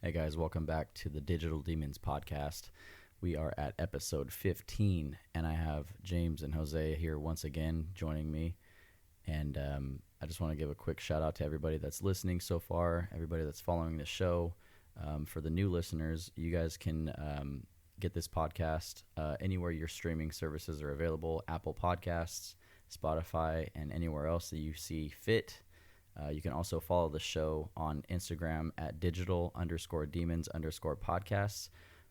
Hey guys, welcome back to the Digital Demons podcast. We are at episode 15, and I have James and Jose here once again joining me. And I just want to give a quick shout out to everybody that's listening so far, everybody that's following the show. For the new listeners, you guys can get this podcast anywhere your streaming services are available, Apple Podcasts, Spotify, and anywhere else that you see fit. You can also follow the show on Instagram at digital_demons_podcasts.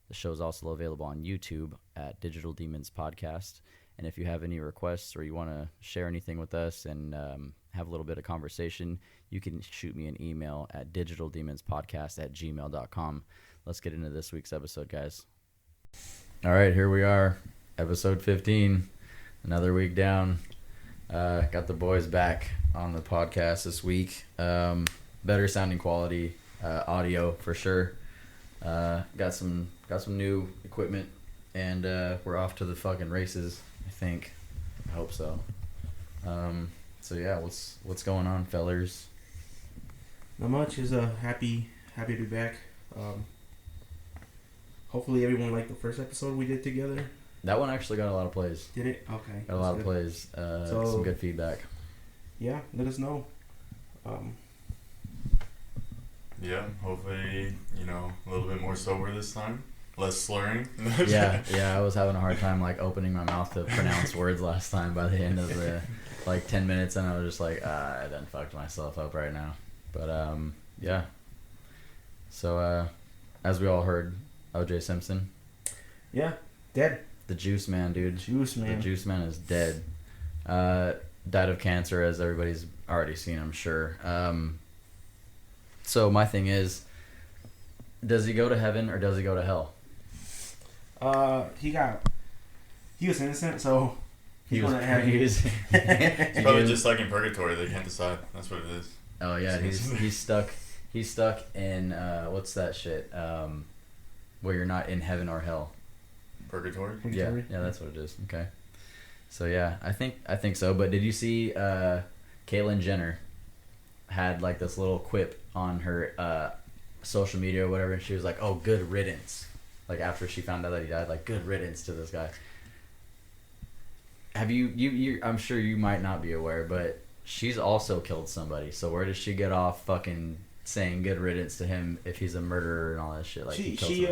The show is also available on YouTube at Digital Demons Podcast. And if you have any requests or you want to share anything with us and have a little bit of conversation, you can shoot me an email at digitaldemonspodcast@gmail.com. Let's get into this week's episode, guys. All right, here we are, episode 15, another week down. Got the boys back on the podcast this week. Better sounding quality, audio for sure. Got some new equipment, and we're off to the fucking races. I think. I hope so. So yeah, what's going on, fellers? Not much. Is happy to be back. Hopefully everyone liked the first episode we did together. That one actually got a lot of plays. Did it? Okay. Got a lot of plays. Some good feedback. Yeah, let us know. Yeah, hopefully, a little bit more sober this time. Less slurring. yeah, I was having a hard time, opening my mouth to pronounce words last time by the end of the, 10 minutes, and I was just like, I done fucked myself up right now. But, yeah. So, as we all heard, O.J. Simpson. Yeah, dead. The Juice Man, dude. Juice Man. The Juice Man is dead. Died of cancer, as everybody's already seen, I'm sure. So my thing is, does he go to heaven or does he go to hell? He was innocent, so he was heaven. He's probably just stuck in purgatory. They can't decide. That's what it is. Oh yeah, he's stuck. He's stuck in what's that shit? Where you're not in heaven or hell. Purgatory? Yeah, that's what it is. Okay. So yeah, I think so. But did you see Caitlyn Jenner had this little quip on her social media or whatever, and she was like, "Oh, good riddance." After she found out that he died, good riddance to this guy. Have you I'm sure you might not be aware, but she's also killed somebody. So where does she get off fucking saying good riddance to him if he's a murderer and all that shit? She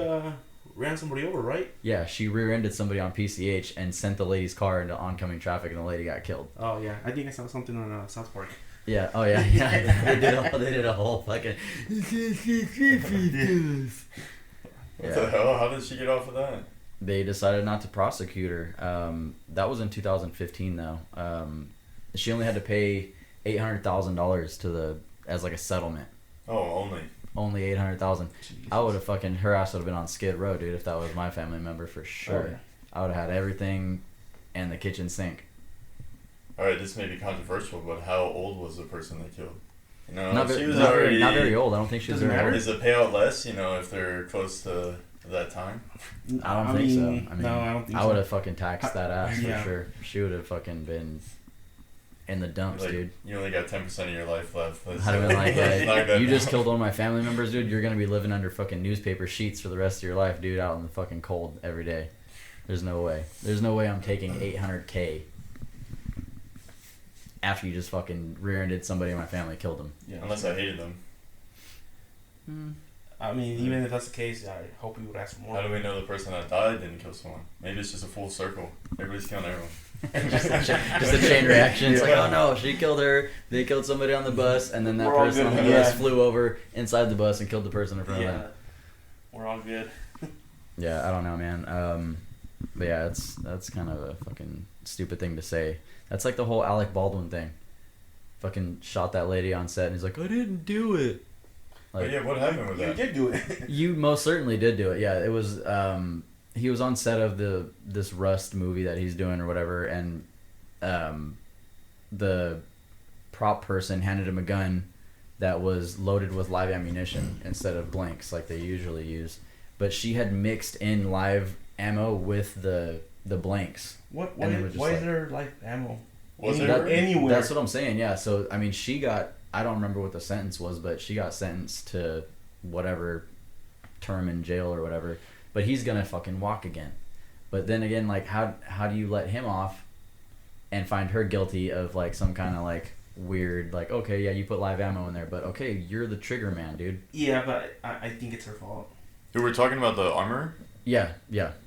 ran somebody over, right? Yeah, she rear-ended somebody on PCH and sent the lady's car into oncoming traffic, and the lady got killed. Oh yeah, I think I saw something on South Park. Yeah. Oh yeah. They did a whole fucking. What the hell? How did she get off of that? They decided not to prosecute her. That was in 2015 though. She only had to pay $800,000 as a settlement. Oh, only $800,000. I would have her ass would have been on Skid Row, dude, if that was my family member for sure. Oh, yeah. I would have had everything and the kitchen sink. Alright, this may be controversial, but how old was the person they killed? Not very old. I don't think she was very old. Is the payout less, if they're close to that time? I don't think so. No, I don't think so. I would have fucking taxed that ass for sure. She would have fucking been in the dumps, dude. You only got 10% of your life left. I'd have been you just killed one of my family members, dude. You're going to be living under fucking newspaper sheets for the rest of your life, dude, out in the fucking cold every day. There's no way. There's no way I'm taking $800K after you just fucking rear-ended somebody in my family, killed them. Yeah, unless I hated them. I mean, even if that's the case, I hope we would ask for more. How do we know the person that died didn't kill someone? Maybe it's just a full circle. Everybody's killing everyone. just a chain reaction. It's oh no, she killed her. They killed somebody on the bus, and then that person on the bus flew over inside the bus and killed the person in front of them. We're all good. Yeah, I don't know, man. But yeah, that's kind of a fucking stupid thing to say. That's like the whole Alec Baldwin thing. Fucking shot that lady on set, and he's like, I didn't do it. What happened with that? You did do it. You most certainly did do it. Yeah, it was. He was on set of this Rust movie that he's doing or whatever, and the prop person handed him a gun that was loaded with live ammunition instead of blanks like they usually use. But she had mixed in live ammo with the blanks. Why is there live ammo? Was there anywhere? That's what I'm saying. Yeah. So I mean, she got. I don't remember what the sentence was, but she got sentenced to whatever term in jail or whatever, but he's gonna fucking walk again. But then again, like how do you let him off and find her guilty of like some kind of like weird, like, okay, yeah, you put live ammo in there, but okay, you're the trigger man, dude. Yeah, but I think it's her fault. We were talking about the armor. Yeah,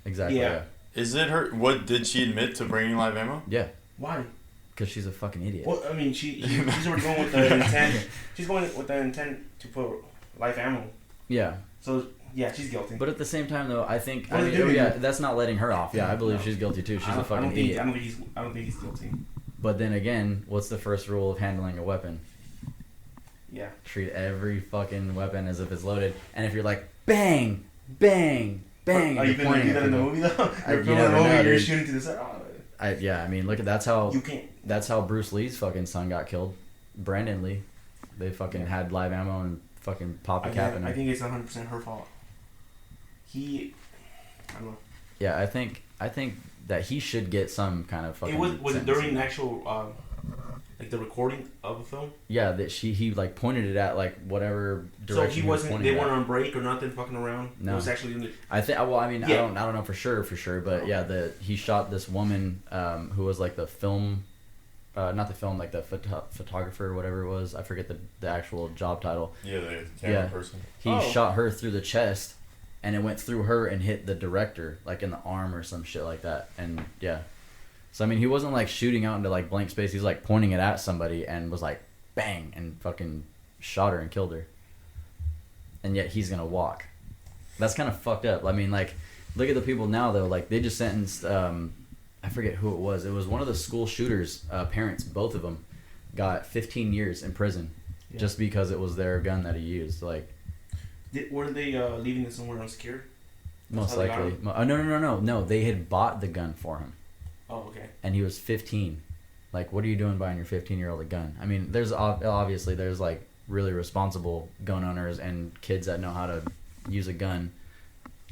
exactly. Yeah. Is it her? What did she admit to bringing live ammo? Yeah. Why? Because she's a fucking idiot. Well, I mean, she's already going with the intent. She's going with the intent to put live ammo. Yeah. So yeah, she's guilty. But at the same time, though, I think Well, that's not letting her off. Yeah, I believe she's guilty too. She's a fucking idiot. I don't think he's guilty. But then again, what's the first rule of handling a weapon? Yeah. Treat every fucking weapon as if it's loaded. And if you're like bang, bang, bang, Are you gonna do that in the movie though? You're you never filming a movie, know, you're dude. shooting to the side. I mean, look at that's how You can't. That's how Bruce Lee's fucking son got killed. Brandon Lee. They fucking had live ammo and fucking popped a cap in him. I think it's 100% her fault. I don't know. Yeah, I think that he should get some kind of fucking. Was it during actual like the recording of the film? Yeah, that he like pointed it at like whatever direction. So he wasn't. They weren't on break or nothing, fucking around. No, it was actually. I think. Well, I mean, yeah. I don't know for sure, but yeah, he shot this woman who was like the film, not the film, like the photographer or whatever it was. I forget the actual job title. Yeah, the camera person. He shot her through the chest, and it went through her and hit the director like in the arm or some shit like that. And yeah, so I mean, he wasn't like shooting out into like blank space. He's like pointing it at somebody and was like bang and fucking shot her and killed her. And yet he's gonna walk. That's kind of fucked up. I mean, like, look at the people now though. Like, they just sentenced. I forget who it was. It was one of the school shooters' parents. Both of them got 15 years in prison just because it was their gun that he used. Like, were they leaving it somewhere unsecured? Most likely. No. They had bought the gun for him. Oh, okay. And he was 15. Like, what are you doing buying your 15-year-old a gun? I mean, there's obviously like really responsible gun owners and kids that know how to use a gun.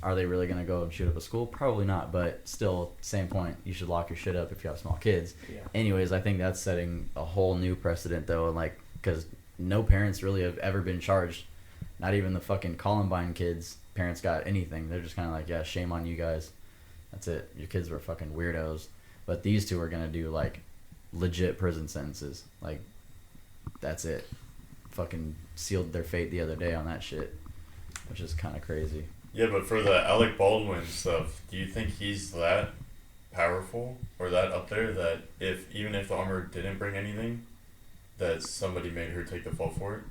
Are they really gonna go and shoot up a school? Probably not. But still, same point. You should lock your shit up if you have small kids. Yeah. Anyways, I think that's setting a whole new precedent though, and like, because no parents really have ever been charged. Not even the fucking Columbine kids' parents got anything. They're just kind of like, yeah, shame on you guys. That's it. Your kids were fucking weirdos. But these two are gonna do like legit prison sentences. Like, that's it. Fucking sealed their fate the other day on that shit, which is kind of crazy. Yeah, but for the Alec Baldwin stuff, do you think he's that powerful or that up there that even if the armor didn't bring anything, that somebody made her take the fall for it?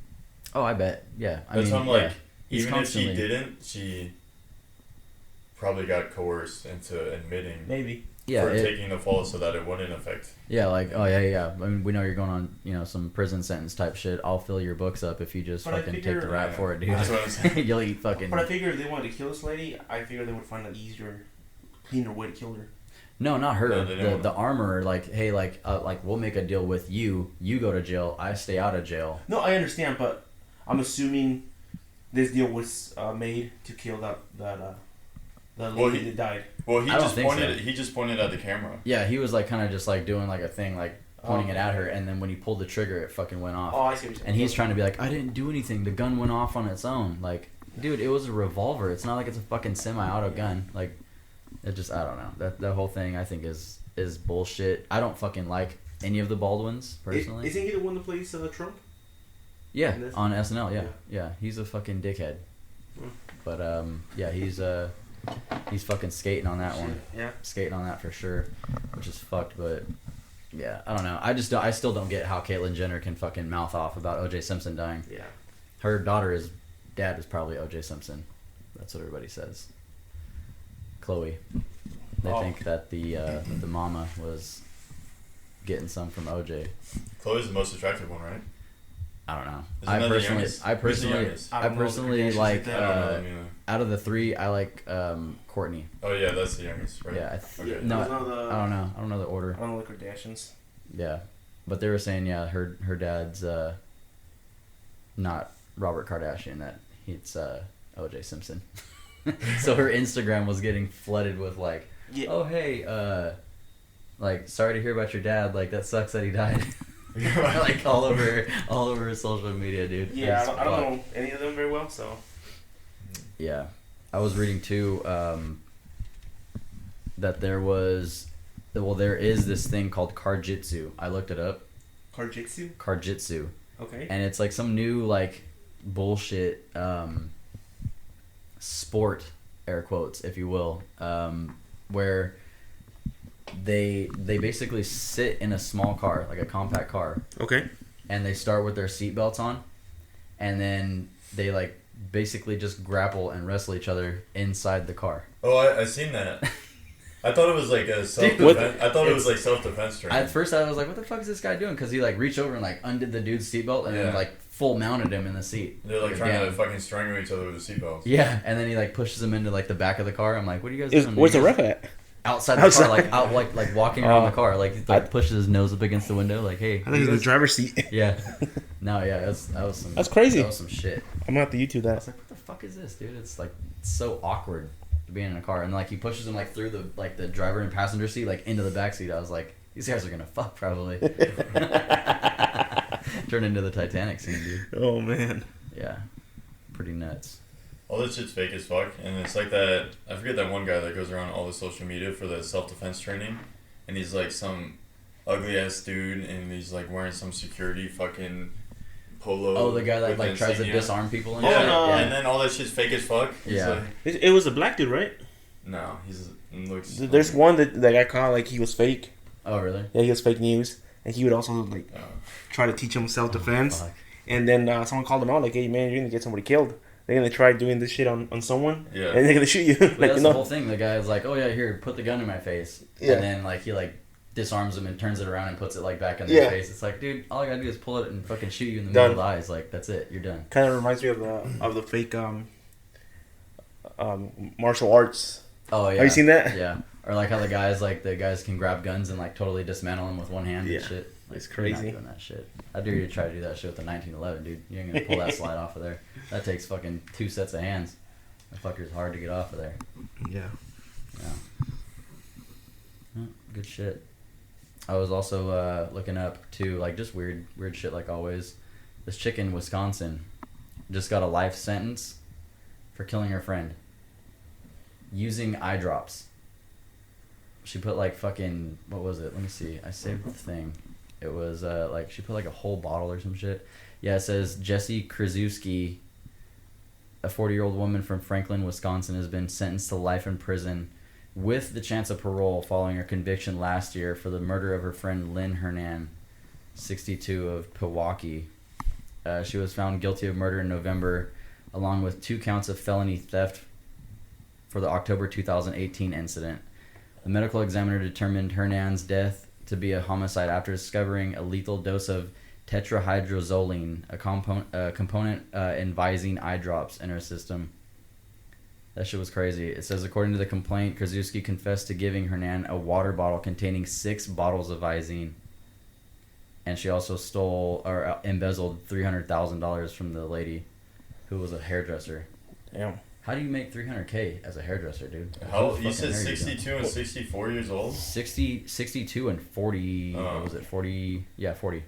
Oh, I bet. Yeah. That's what I'm like. He's even if she didn't, she probably got coerced into admitting for taking the fall so that it wouldn't affect. Yeah, like, oh yeah. I mean, we know you're going on, some prison sentence type shit. I'll fill your books up if you just fucking take the rap for it, dude. That's what I'm saying. You'll eat fucking. But I figure if they wanted to kill this lady, I figure they would find an easier, cleaner way to kill her. No, not her. No, the armorer, like, hey, like we'll make a deal with you. You go to jail. I stay out of jail. No, I understand, but I'm assuming this deal was made to kill the lady that died. Well, he just pointed at the camera. Yeah, he was like kind of just like doing like a thing, like pointing it at her, and then when he pulled the trigger, it fucking went off. Oh, I see what you're saying. And he's trying to be like, I didn't do anything. The gun went off on its own. Like, dude, it was a revolver. It's not like it's a fucking semi-auto gun. Like, it just, I don't know. That whole thing I think is bullshit. I don't fucking like any of the Baldwins personally. Isn't he the one that plays Trump? Yeah, on SNL. Yeah. He's a fucking dickhead. But yeah, he's fucking skating on that one. Yeah. Skating on that for sure, which is fucked. But yeah, I don't know. I still don't get how Caitlyn Jenner can fucking mouth off about O.J. Simpson dying. Yeah. Her dad is probably O.J. Simpson. That's what everybody says. Chloe. They think that the mama was getting some from O.J. Chloe's the most attractive one, right? I don't know. I personally like out of the three, I like Courtney. Oh yeah, that's the youngest, right? Yeah. Okay. No, I don't know. I don't know the order. I don't like Kardashians. Yeah, but they were saying her dad's not Robert Kardashian. That it's O.J. Simpson. So her Instagram was getting flooded with like, oh hey, like sorry to hear about your dad. Like that sucks that he died. Like all over social media, dude. Yeah, I don't know any of them very well, so. Yeah, I was reading too that there is this thing called Carjitsu. I looked it up. Carjitsu. Okay. And it's like some new like bullshit sport, air quotes, if you will, where they basically sit in a small car, like a compact car. Okay. And they start with their seatbelts on, and then they like basically just grapple and wrestle each other inside the car. Oh, I seen that. I thought it was like a self-defense. I thought it was like self-defense training. At first, I was like, "What the fuck is this guy doing?" Because he like reached over and like undid the dude's seatbelt and then like full mounted him in the seat. They're like trying to fucking strangle each other with the seatbelts. Yeah, and then he like pushes him into like the back of the car. I'm like, "What are you guys doing?" Where's the ref at? Outside the car, like out, like walking around the car, like he pushes his nose up against the window, like, "Hey." I think it's the driver's seat. Yeah. No, yeah, that was some. That's crazy. That was some shit. I'm gonna have to YouTube that. I was like, "What the fuck is this, dude?" It's like so awkward being in a car, and like he pushes him like through the driver and passenger seat, like into the back seat. I was like, these guys are gonna fuck probably. Turn into the Titanic scene, dude. Oh man. Yeah. Pretty nuts. All this shit's fake as fuck, and it's like that. I forget that one guy that goes around all the social media for the self-defense training, and he's like some ugly ass dude, and he's like wearing some security fucking polo. Oh, the guy that like tries to disarm people and shit. shit. Yeah, and then all that shit's fake as fuck. Yeah. Like, It was a black dude, right? no, he looks. There's one that got caught like he was fake. Oh, really? Yeah, he was fake news, and he would also like try to teach him self-defense. And then someone called him out like, "Hey man, you're gonna get somebody killed. They're gonna try doing this shit on someone, and they're gonna shoot you." Like, that's the whole thing. The guy's like, "Oh yeah, here, put the gun in my face," and then like he like disarms him and turns it around and puts it like back in their face. It's like, dude, all I gotta do is pull it and fucking shoot you in the middle of the eyes. Like, that's it. You're done. Kind of reminds me of the fake martial arts. Oh yeah. Have you seen that? Yeah. Or like how the guys can grab guns and like totally dismantle them with one hand and shit. Like, it's crazy. You're not doing that shit. I dare you to try to do that shit with the 1911, dude. You ain't gonna pull that slide off of there. That takes fucking 2 sets of hands. That fucker's hard to get off of there. Yeah. Oh, good shit. I was also looking up too, like just weird shit like always. This chick in Wisconsin just got a life sentence for killing her friend using eye drops. She put like fucking, what was it? Let me see. I saved the thing. It was like she put like a whole bottle or some shit. Yeah, it says Jessie Kraszewski, a 40-year-old woman from Franklin, Wisconsin, has been sentenced to life in prison with the chance of parole following her conviction last year for the murder of her friend Lynn Hernan, 62, of Pewaukee. She was found guilty of murder in November, along with 2 counts of felony theft for the October 2018 incident. The medical examiner determined Hernan's death to be a homicide after discovering a lethal dose of tetrahydrozoline, a component in Visine eye drops in her system. That shit was crazy. It says, according to the complaint, Kraszewski confessed to giving Hernan a water bottle containing 6 bottles of Visine. And she also stole or embezzled $300,000 from the lady who was a hairdresser. Damn. How do you make $300K as a hairdresser, dude? How you said 62 and 64 years old? 62 and 40. What was it? 40. Yeah, 40.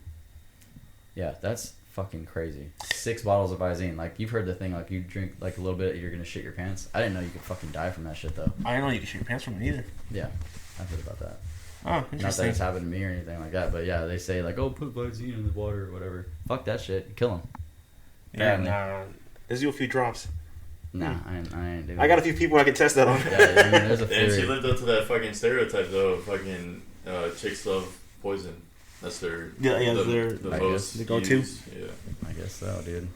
Yeah, that's fucking crazy. 6 bottles of Visine. Like, you've heard the thing, like, you drink like a little bit, you're gonna shit your pants. I didn't know you could fucking die from that shit though. I didn't know you could shit your pants from it either. Yeah, I've heard about that. Oh, interesting. Not that it's happened to me or anything like that, but yeah, they say like, oh, put Visine in the water or whatever. Fuck that shit. Kill him. Yeah, nah. Let's do a few drops. Nah, I ain't doing I got a few people I can test that on. Yeah, I mean, there's a theory. And she lived up to that fucking stereotype though. Fucking chicks love poison. That's their their most the go-to. Yeah, I guess so, dude.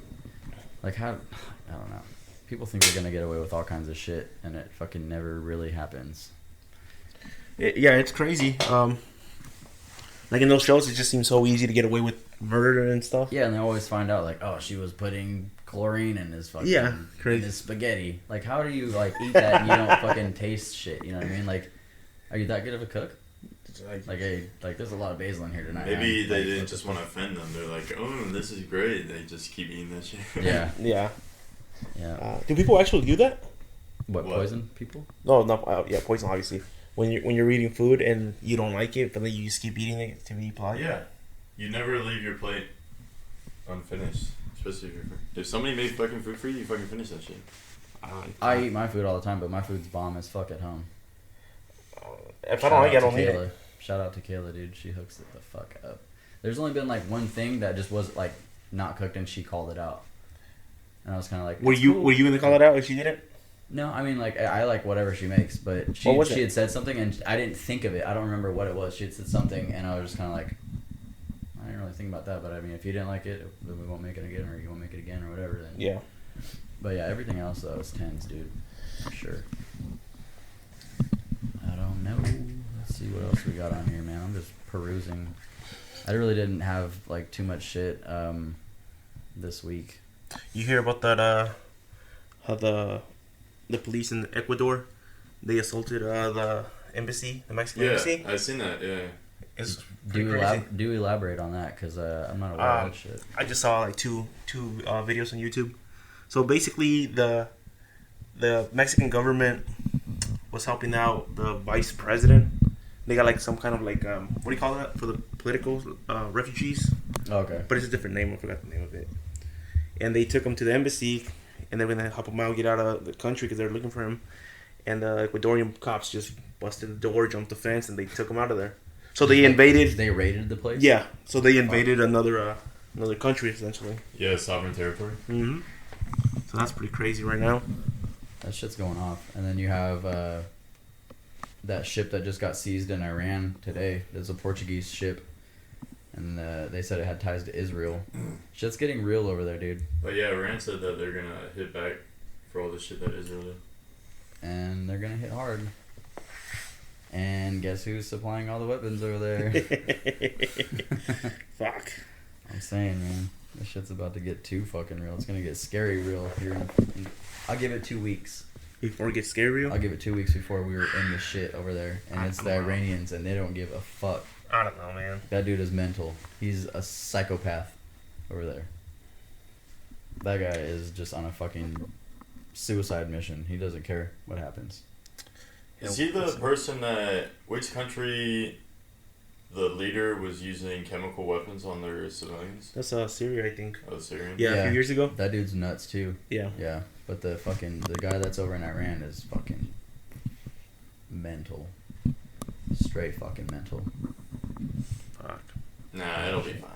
Like how? I don't know. People think they're gonna get away with all kinds of shit, and it fucking never really happens. Yeah, it's crazy. Like in those shows, it just seems so easy to get away with murder and stuff. Yeah, and they always find out like, oh, she was putting chlorine in his fucking in his spaghetti. Like, how do you like eat that and you don't fucking taste shit? You know what I mean? Like, are you that good of a cook? Like, hey, like there's a lot of basil in here tonight. Maybe they didn't just want to offend them. They're like, oh, this is great. They just keep eating that shit. Yeah. Yeah. Yeah. Do people actually do that? What, poison people? No, yeah, poison obviously. When you're eating food and you don't like it, but then you just keep eating it to be polite. Yeah, you never leave your plate unfinished, especially if somebody made fucking food for you, you fucking finish that shit. I eat my food all the time, but my food's bomb as fuck at home. If I don't like it, I don't eat Kayla. it. Shout out to Kayla, dude. She hooks it the fuck up. There's only been like one thing that just was like not cooked, and she called it out. And I was kind of like, Were you gonna call it out if she did it? No, I mean like I like whatever she makes, but she had said something and I didn't think of it. I don't remember what it was. She had said something, and I was just kind of like, I didn't really think about that. But I mean, if you didn't like it, then we won't make it again, or you won't make it again, or whatever. Then Yeah. But yeah, everything else though is tens, dude, for sure. I don't know. Let's see what else we got on here, man. I'm just perusing. I really didn't have like too much shit this week. You hear about that? How the police in Ecuador, they assaulted the embassy, the Mexican embassy. Yeah, I've seen that. Yeah. It's Do elaborate on that, because I'm not aware of that shit. I just saw like two videos on YouTube. So basically, the Mexican government was helping out the vice president. They got like some kind of like what do you call that for the political refugees? Okay. But it's a different name. I forgot the name of it. And they took him to the embassy, and they're gonna help him out, get out of the country because they're looking for him. And the Ecuadorian cops just busted the door, jumped the fence, and they took him out of there. So they invaded. They raided the place. Yeah. So they invaded another country essentially. Yeah, sovereign territory. Mm-hmm. So that's pretty crazy right now. That shit's going off. And then you have that ship that just got seized in Iran today. There's a Portuguese ship, and they said it had ties to Israel. Shit's getting real over there, dude. But yeah, Iran said that they're gonna hit back for all the shit that Israel did. And they're gonna hit hard. And guess who's supplying all the weapons over there? Fuck. I'm saying, man, this shit's about to get too fucking real. It's gonna get scary real here. I'll give it 2 weeks. Before it gets scary? I'll give it 2 weeks before we were in the shit over there. And it's the Iranians, and they don't give a fuck. I don't know, man. That dude is mental. He's a psychopath over there. That guy is just on a fucking suicide mission. He doesn't care what happens. Is he the person that... Which country the leader was using chemical weapons on their civilians? That's Syria, I think. Oh, Syrian? Yeah, a few years ago. That dude's nuts, too. Yeah. Yeah. But the guy that's over in Iran is fucking mental. Straight fucking mental. Fuck. Nah, it'll be fine.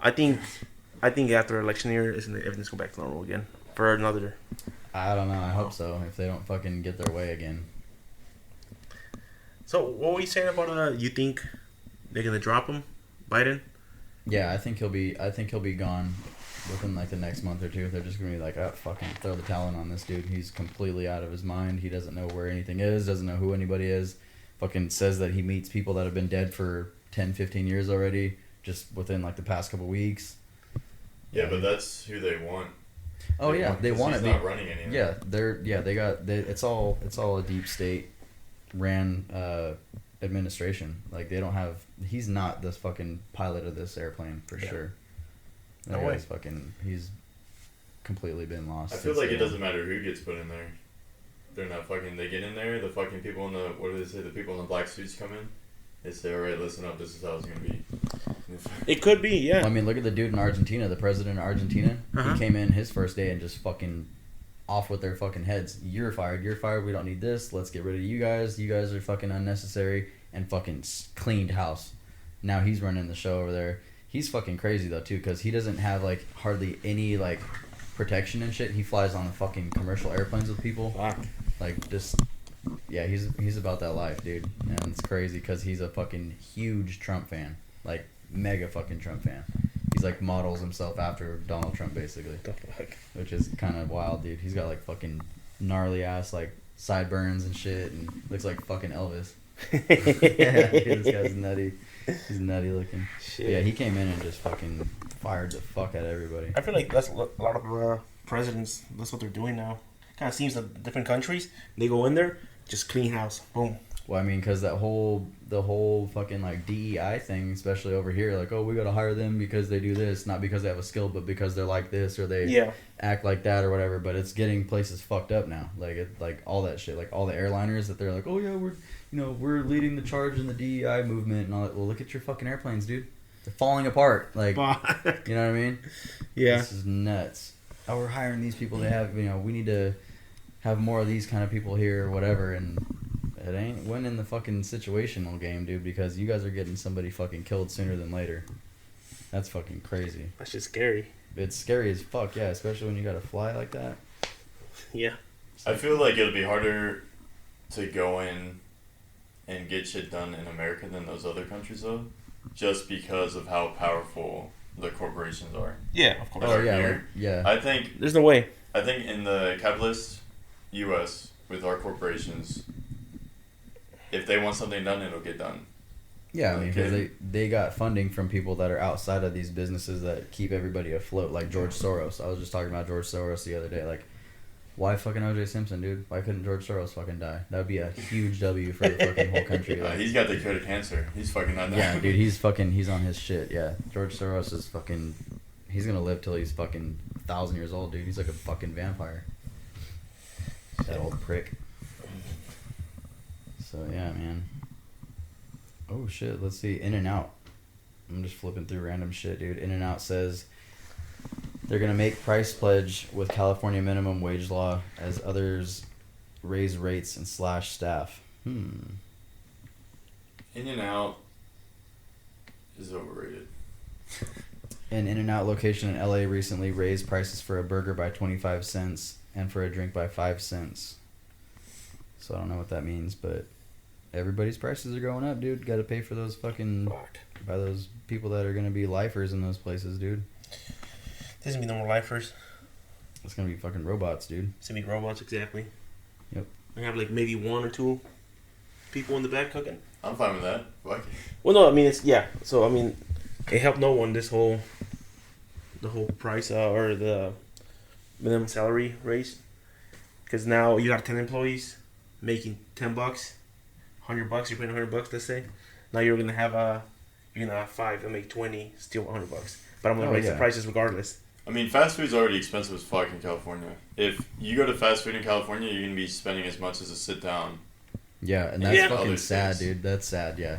I think after election year, everything's go back to normal again for another. I don't know. I hope so. If they don't fucking get their way again. So what were you saying about you think they're gonna drop him, Biden? Yeah, I think he'll be gone within like the next month or two. They're just gonna be like, oh, fucking throw the talent on this dude. He's completely out of his mind. He doesn't know where anything is. Doesn't know who anybody is. Fucking says that he meets people that have been dead for 10, 15 years already, just within like the past couple weeks. Yeah, but that's who they want. Oh yeah, they want to be. Not running anything. Yeah, it's all a deep state ran administration. Like they don't have. He's not the fucking pilot of this airplane for sure. That guy's fucking. He's completely been lost. I feel like it doesn't matter who gets put in there. They're not fucking. They get in there. The fucking people in the what do they say? The people in the black suits come in. They say, "All right, listen up. This is how it's gonna be." It could be, yeah. Well, I mean, look at the dude in Argentina, the president of Argentina. He came in his first day and just fucking off with their fucking heads. You're fired. You're fired. We don't need this. Let's get rid of you guys. You guys are fucking unnecessary, and fucking cleaned house. Now he's running the show over there. He's fucking crazy though too, because he doesn't have like hardly any like protection and shit. He flies on the fucking commercial airplanes with people. Fuck. Like just. Yeah, he's about that life, dude. And it's crazy because he's a fucking huge Trump fan. Like, mega fucking Trump fan. He's like models himself after Donald Trump, basically. The fuck? Which is kind of wild, dude. He's got like fucking gnarly ass, like, sideburns and shit, and looks like fucking Elvis. Yeah, dude, this guy's nutty. He's nutty looking. Shit. But yeah, he came in and just fucking fired the fuck out of everybody. I feel like that's a lot of presidents, that's what they're doing now. Kind of seems like different countries, they go in there, just clean house, boom. Well, I mean, because the whole fucking like DEI thing, especially over here, like, oh, we gotta hire them because they do this, not because they have a skill, but because they're like this or they act like that or whatever. But it's getting places fucked up now, like all that shit, like all the airliners that they're like, oh yeah, we're leading the charge in the DEI movement and all that. Well, look at your fucking airplanes, dude. They're falling apart, like, you know what I mean? Yeah. This is nuts. oh, we're hiring these people to have, we need to have more of these kind of people here or whatever, and it ain't winning the fucking situational game, dude, because you guys are getting somebody fucking killed sooner than later. That's fucking crazy. That's just scary. It's scary as fuck, yeah, especially when you gotta fly like that. Yeah. I feel like it'll be harder to go in and get shit done in America than those other countries, though, just because of how powerful the corporations are. Yeah, of course. Oh, yeah, Here. yeah. I think There's no way. in the capitalist U.S. with our corporations, if they want something done, it'll get done. Yeah, I mean, because Okay. they got funding from people that are outside of these businesses that keep everybody afloat, like George Soros. I was just talking about George Soros the other day. Like, why fucking O.J. Simpson, dude? Why couldn't George Soros fucking die? That would be a huge W for the fucking whole country. Like, He's got the cure to cancer. He's fucking not yeah, dying. dude, he's on his shit. Yeah, George Soros is fucking. He's gonna live till he's fucking 1,000 years old, dude. He's like a fucking vampire. That old prick. So yeah, man. Oh shit, let's see. In-N-Out. I'm just flipping through random shit, dude. In-N-Out says they're gonna make price pledge with California minimum wage law as others raise rates and slash staff. In-N-Out is overrated. An In-N-Out location in LA recently raised prices for a burger by 25 cents and for a drink by 5 cents. So I don't know what that means, but everybody's prices are going up, dude. Got to pay for those fucking by those people that are gonna be lifers in those places, dude. There's gonna be no more lifers. It's gonna be fucking robots, dude. It's gonna be robots, exactly. Yep. I have like maybe 1 or 2 people in the back cooking. I'm fine with that. Fuck it. Well, no, I mean it's So I mean, it helped no one. The whole price or the minimum salary raise, because now you got 10 employees making $10, $100. You're paying $100. Let's say. Now you're gonna have 5 and make 20, still $100. But I'm gonna raise the prices regardless. I mean, fast food's already expensive as fuck in California. If you go to fast food in California, you're gonna be spending as much as a sit down. Yeah, and that's fucking Other sad, states. dude. That's sad, yeah.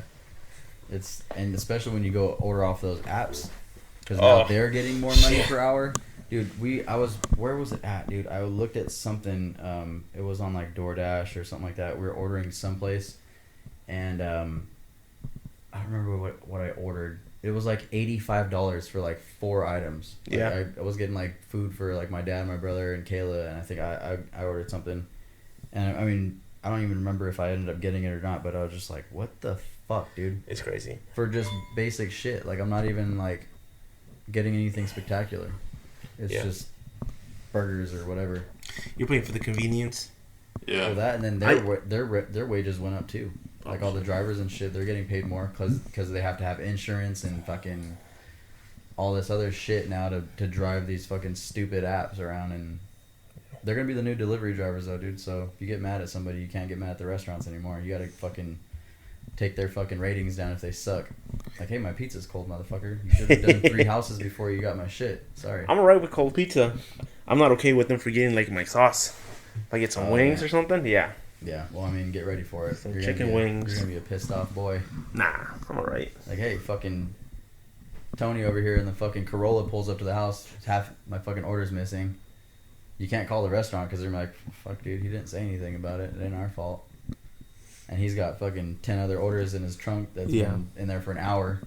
And especially when you go order off those apps, because now they're getting more money per hour. Dude, where was it at, dude? I looked at something. It was on like DoorDash or something like that. We were ordering someplace, and I don't remember what I ordered. It was like $85 for like 4 items. Like, Yeah, I was getting like food for like my dad, my brother, and Kayla, and I think I ordered something, and I mean I don't even remember if I ended up getting it or not, but I was just like, what the fuck, dude? it's crazy. For just basic shit. Like, I'm not even like getting anything spectacular. It's just burgers or whatever. You're paying for the convenience. Yeah. Well, that, and then their wages went up too. Like all the drivers and shit, they're getting paid more because they have to have insurance and fucking all this other shit now to drive these fucking stupid apps around. And they're gonna be the new delivery drivers though, dude. So if you get mad at somebody, you can't get mad at the restaurants anymore. You gotta fucking take their fucking ratings down if they suck. Like, hey, my pizza's cold, motherfucker. You should have done 3 houses before you got my shit. Sorry. I'm alright with cold pizza. I'm not okay with them forgetting like my sauce. If I get some wings or something, yeah. Yeah, well, I mean, get ready for it. Some You're chicken gonna be wings. You're gonna be a pissed off boy. Nah, I'm alright. Like, hey, fucking Tony over here in the fucking Corolla pulls up to the house. Half my fucking order's missing. You can't call the restaurant because they're like, fuck, dude, he didn't say anything about it. It ain't our fault. And he's got fucking 10 other orders in his trunk that's been in there for an hour.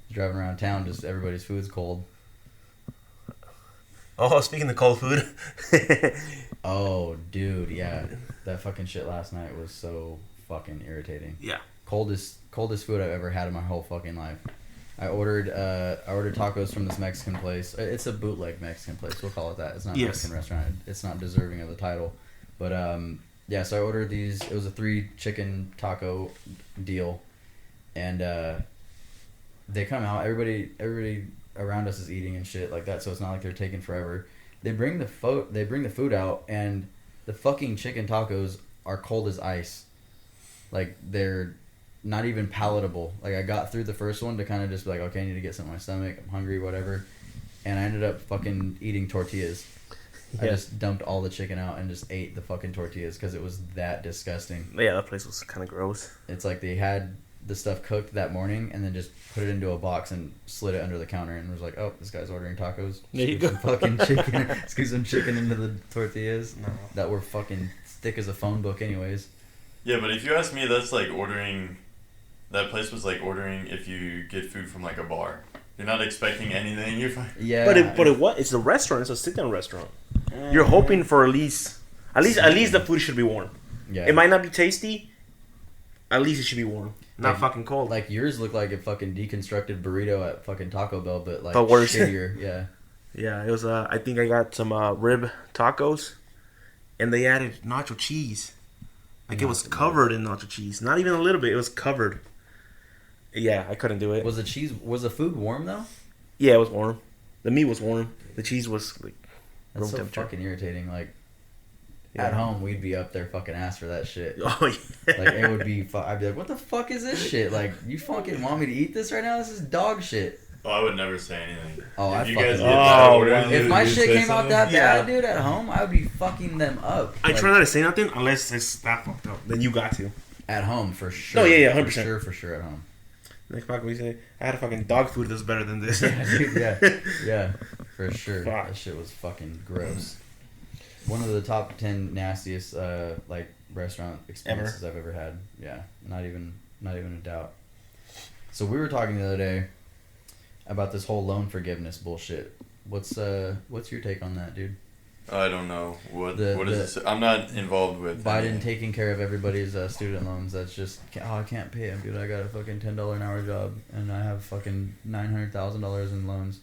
He's driving around town, just everybody's food's cold. Oh, speaking of cold food. Oh, dude, yeah. That fucking shit last night was so fucking irritating. Yeah. Coldest food I've ever had in my whole fucking life. I ordered tacos from this Mexican place. It's a bootleg Mexican place. We'll call it that. It's not a Mexican restaurant. It's not deserving of the title. But yeah, so I ordered these. It was a 3 chicken taco deal, and they come out. Everybody around us is eating and shit like that. So it's not like they're taking forever. They bring the food out, and the fucking chicken tacos are cold as ice. Like, they're not even palatable. Like, I got through the first one to kind of just be like, okay, I need to get something in my stomach. I'm hungry, whatever. And I ended up fucking eating tortillas. I just dumped all the chicken out and just ate the fucking tortillas because it was that disgusting. Yeah, that place was kind of gross. It's like they had the stuff cooked that morning and then just put it into a box and slid it under the counter and was like, oh, this guy's ordering tacos. There you go. Some fucking chicken. Scoop some chicken into the tortillas No. that were fucking thick as a phone book anyways. Yeah, but if you ask me, that's like ordering... That place was like ordering if you get food from like a bar. You're not expecting anything. You're fine. Yeah. But what? It's a restaurant. It's a sit-down restaurant. You're hoping for at least the food should be warm. Yeah. It might not be tasty. At least it should be warm, not fucking cold. Like yours looked like a fucking deconstructed burrito at fucking Taco Bell, but like But worse. shittier. Yeah. Yeah, it was. I think I got some rib tacos, and they added nacho cheese. Like it was covered in nacho cheese. Not even a little bit. It was covered. Yeah, I couldn't do it. Was the food warm though? Yeah, it was warm. The meat was warm. The cheese was like That's room so temperature. fucking irritating. Like Yeah. at home, we'd be up there fucking ass for that shit. Oh yeah. Like it would be. I'd be like, what the fuck is this shit? Like you fucking want me to eat this right now? This is dog shit. Oh, I would never say anything. Oh, if I you fucking- guys get that Oh, order, wow. If my you'd shit say came out something? that Yeah. bad, dude, at home, I would be fucking them up. I Like, try not to say nothing unless it's that fucked up. Then you got to. at home for sure. Oh, yeah, 100%. For sure at home. Like fuck, we say I had a fucking dog food that's better than this. Yeah, dude, yeah, for sure. Fuck. That shit was fucking gross. One of the top 10 nastiest like restaurant experiences I've ever had. Yeah, not even a doubt. So we were talking the other day about this whole loan forgiveness bullshit. What's your take on that, dude? I don't know. What The- is this? I'm not involved with Biden any- taking care of everybody's student loans. That's just, I can't pay them, dude. I got a fucking $10 an hour job and I have fucking $900,000 in loans.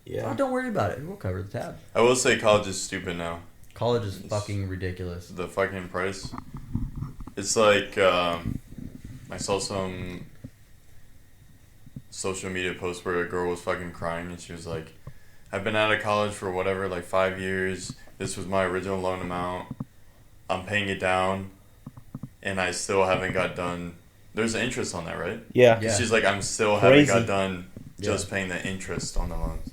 Yeah. Oh, don't worry about it. We'll cover the tab. I will say college is stupid now. College is fucking ridiculous. The fucking price. It's like I saw some social media post where a girl was fucking crying and she was like, I've been out of college for whatever, like 5 years. This was my original loan amount. I'm paying it down and I still haven't got done. There's interest on that, right? Yeah. Yeah. She's like, I'm still Crazy. haven't got done just Yeah. paying the interest on the loans.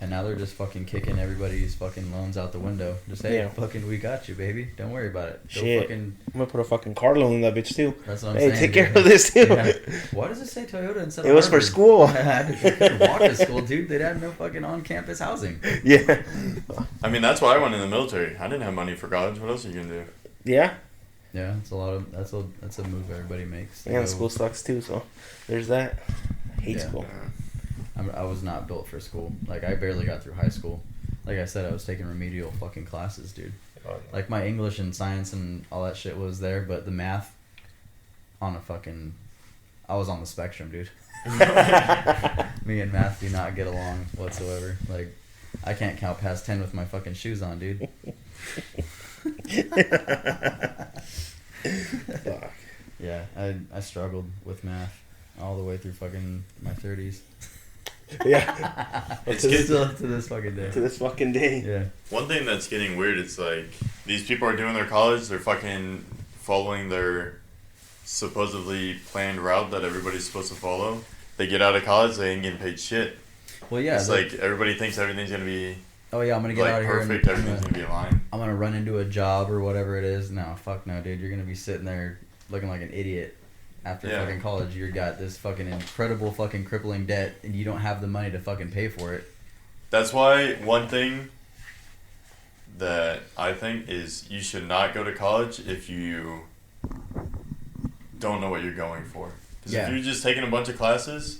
And now they're just fucking kicking everybody's fucking loans out the window. Just, hey, Yeah. fucking, we got you, baby. Don't worry about it. Go Shit. fucking, I'm gonna put a fucking car loan in that bitch too. that's what I'm Hey, saying. take dude. care of this too. Yeah. Why does it say Toyota instead of It was for Harvard? school. I had to walk to school, dude. They'd have no fucking on-campus housing. Yeah. I mean, that's why I went in the military. I didn't have money for college. What else are you going to do? Yeah. Yeah, it's a lot of that's a move everybody makes. And school sucks too, so there's that. I hate Yeah. school. I was not built for school. Like I barely got through high school. Like I said, I was taking remedial fucking classes, dude. Like my English and science and all that shit was there, but the math on a fucking I was on the spectrum, dude. Me and math do not get along whatsoever. Like I can't count past 10 with my fucking shoes on, dude. Fuck. Yeah, I struggled with math all the way through fucking my 30s. Yeah. It's to, good. still to this fucking day. To this fucking day. Yeah. One thing that's getting weird is like these people are doing their college, they're fucking following their supposedly planned route that everybody's supposed to follow. They get out of college, they ain't getting paid shit. Well, yeah. It's like everybody thinks everything's gonna be oh yeah, I'm gonna get like out of here perfect, and everything's gonna be aligned. I'm gonna run into a job or whatever it is. No, fuck no, dude. You're gonna be sitting there looking like an idiot after Yeah. fucking college. You got this fucking incredible fucking crippling debt, and you don't have the money to fucking pay for it. That's why one thing that I think is you should not go to college if you don't know what you're going for. 'Cause Yeah. if you're just taking a bunch of classes,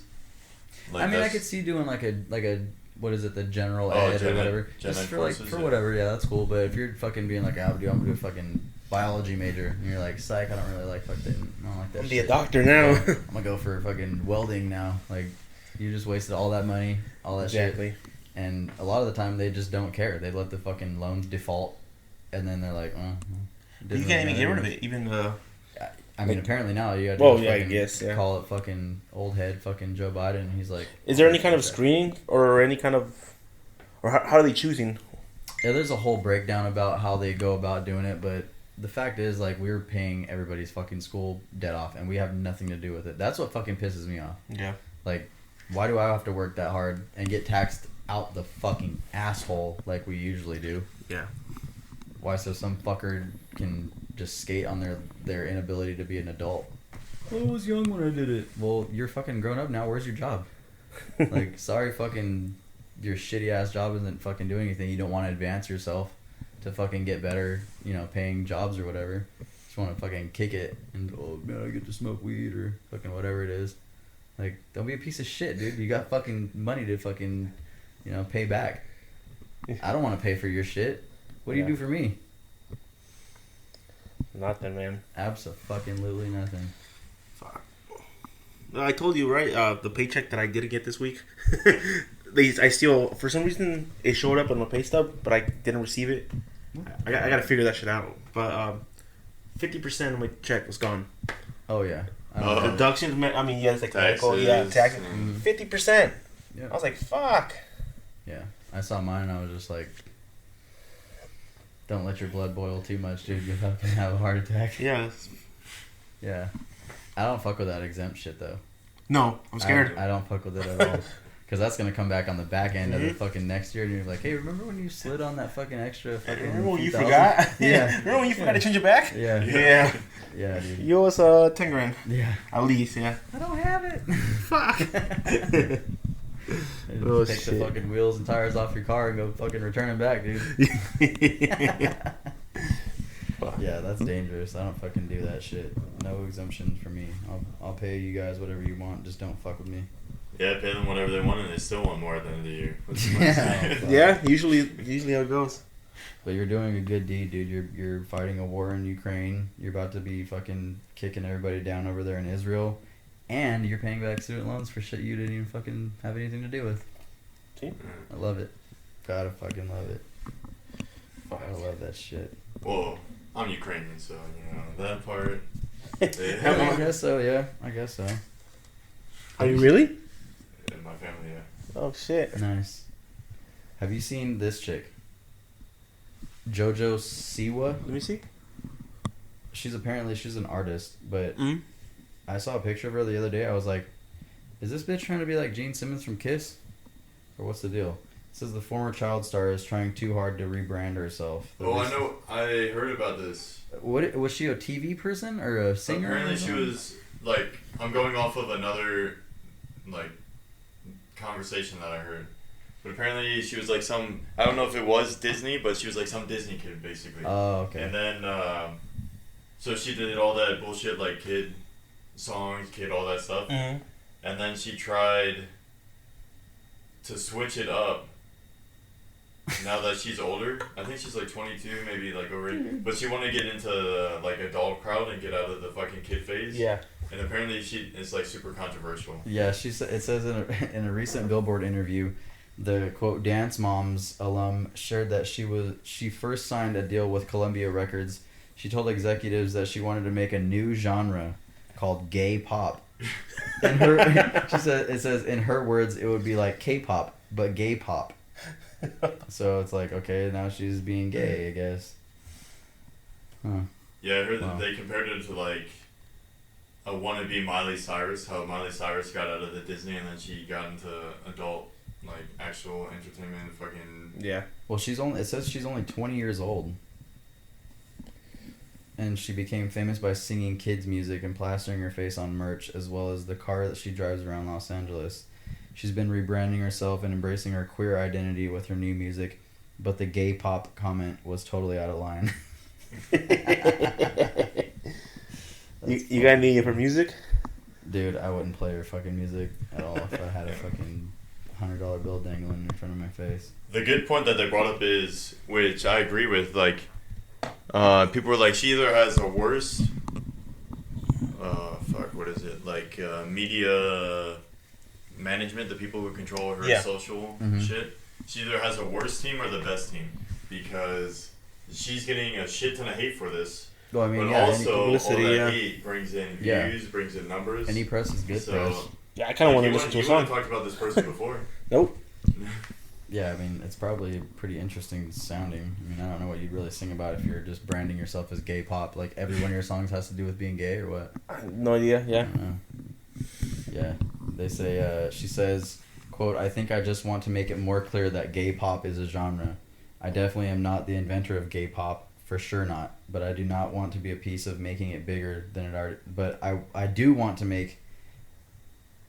like I mean, I that's- could see doing like a what is it, the general Oh, ed gen or ed- whatever, gen just ed for courses, like for yeah. whatever. Yeah, that's cool. But if you're fucking being like, I'm gonna do a fucking biology major, and you're like, psych, I don't really like fucking, I don't like that. I'm be a shit. doctor now. I'm gonna go for fucking welding now. Like, you just wasted all that money, all that shit. Exactly. And a lot of the time, they just don't care. They let the fucking loans default, and then they're like, You can't even get rid of it. Even I mean, apparently now you got to Well, yeah, I guess, yeah. call it fucking old head fucking Joe Biden. He's like, is there any kind of screening or any kind of, or how are they choosing? Yeah, there's a whole breakdown about how they go about doing it, but the fact is, like, we're paying everybody's fucking school debt off, and we have nothing to do with it. That's what fucking pisses me off. Yeah. Like, why do I have to work that hard and get taxed out the fucking asshole like we usually do? Yeah. Why, so some fucker can just skate on their inability to be an adult? I was young when I did it. Well, you're fucking grown up now. Where's your job? Like, sorry, fucking, your shitty ass job isn't fucking doing anything. You don't want to advance yourself to fucking get better, paying jobs or whatever. Just want to fucking kick it and oh man, I get to smoke weed or fucking whatever it is. Like, don't be a piece of shit, dude. You got fucking money to fucking, pay back. I don't want to pay for your shit. What do you do for me? Nothing, man. Abso-fucking-lutely nothing. Fuck. I told you, right? The paycheck that I didn't get this week. I still, for some reason, it showed up on my pay stub, but I didn't receive it. I got to figure that shit out. But 50% of my check was gone. Oh yeah. Deductions. I mean, yes, like taxes. Yeah, taxes. 50%. Yeah. I was like, fuck. Yeah. I saw mine and I was just like, don't let your blood boil too much, dude. You'll fucking have a heart attack. Yeah. Yeah. I don't fuck with that exempt shit, though. No, I'm scared. I don't fuck with it at all. Because that's going to come back on the back end of the fucking next year. And you're like, hey, remember when you slid on that fucking extra fucking Remember when you 2,000? forgot? Yeah. Remember when you forgot to change it back? Yeah. Yeah. Yeah, dude. You owe us 10 grand. Yeah. At least, yeah. I don't have it. Fuck. Just take the fucking wheels and tires off your car and go fucking return them back, dude. Yeah, that's dangerous. I don't fucking do that shit. No exemptions for me. I'll pay you guys whatever you want. Just don't fuck with me. Yeah, pay them whatever they want, and they still want more at the end of the year. Yeah, usually how it goes. But you're doing a good deed, dude. You're fighting a war in Ukraine. You're about to be fucking kicking everybody down over there in Israel. And you're paying back student loans for shit you didn't even fucking have anything to do with. See? I love it. Gotta fucking love it. I love that shit. Well, I'm Ukrainian, so, that part. I guess so, yeah. I guess so. Are you really? In my family, yeah. Oh, shit. Nice. Have you seen this chick? JoJo Siwa? Let me see. She's an artist, but Mm-hmm. I saw a picture of her the other day. I was like, is this bitch trying to be like Gene Simmons from Kiss? Or what's the deal? It says the former child star is trying too hard to rebrand herself. Oh, I know. I heard about this. What was she, a TV person or a singer? Apparently she was, like, I'm going off of another, like, conversation that I heard. But apparently she was like some, I don't know if it was Disney, but she was like some Disney kid, basically. Oh, okay. And then, so she did all that bullshit, like, kid songs, kid, all that stuff. Mm-hmm. And then she tried to switch it up now that she's older. I think she's like 22, maybe like over it. But she wanted to get into like adult crowd and get out of the fucking kid phase. Yeah. And apparently it's like super controversial. Yeah, it says in a recent Billboard interview, the quote Dance Moms alum shared that she first signed a deal with Columbia Records. She told executives that she wanted to make a new genre called gay pop. And she said, it says in her words it would be like K-pop but gay pop. So it's like, okay, now she's being gay, I guess. Huh. Yeah, I heard that they compared it to like a wannabe Miley Cyrus, how Miley Cyrus got out of the Disney and then she got into adult, like, actual entertainment, fucking... Yeah. Well, it says she's only 20 years old. And she became famous by singing kids' music and plastering her face on merch, as well as the car that she drives around Los Angeles. She's been rebranding herself and embracing her queer identity with her new music, but the gay pop comment was totally out of line. You got any of her music? Dude, I wouldn't play her fucking music at all if I had a fucking $100 bill dangling in front of my face. The good point that they brought up is, which I agree with, like, people were like, she either has a worse, what is it, like, media management, the people who control her social shit, she either has a worse team or the best team, because she's getting a shit ton of hate for this. Well, I mean, but also, all that hate brings in views, brings in numbers. Any press is good press. Yeah, I kind of want to listen to a song. You talked about this person before. Nope. Yeah, I mean, it's probably pretty interesting sounding. I mean, I don't know what you'd really sing about if you're just branding yourself as gay pop. Like, every one of your songs has to do with being gay or what? No idea, yeah. Yeah. They say, she says, quote, I think I just want to make it more clear that gay pop is a genre. I definitely am not the inventor of gay pop. for sure not. But I do not want to be a piece of making it bigger than it already. But I do want to make.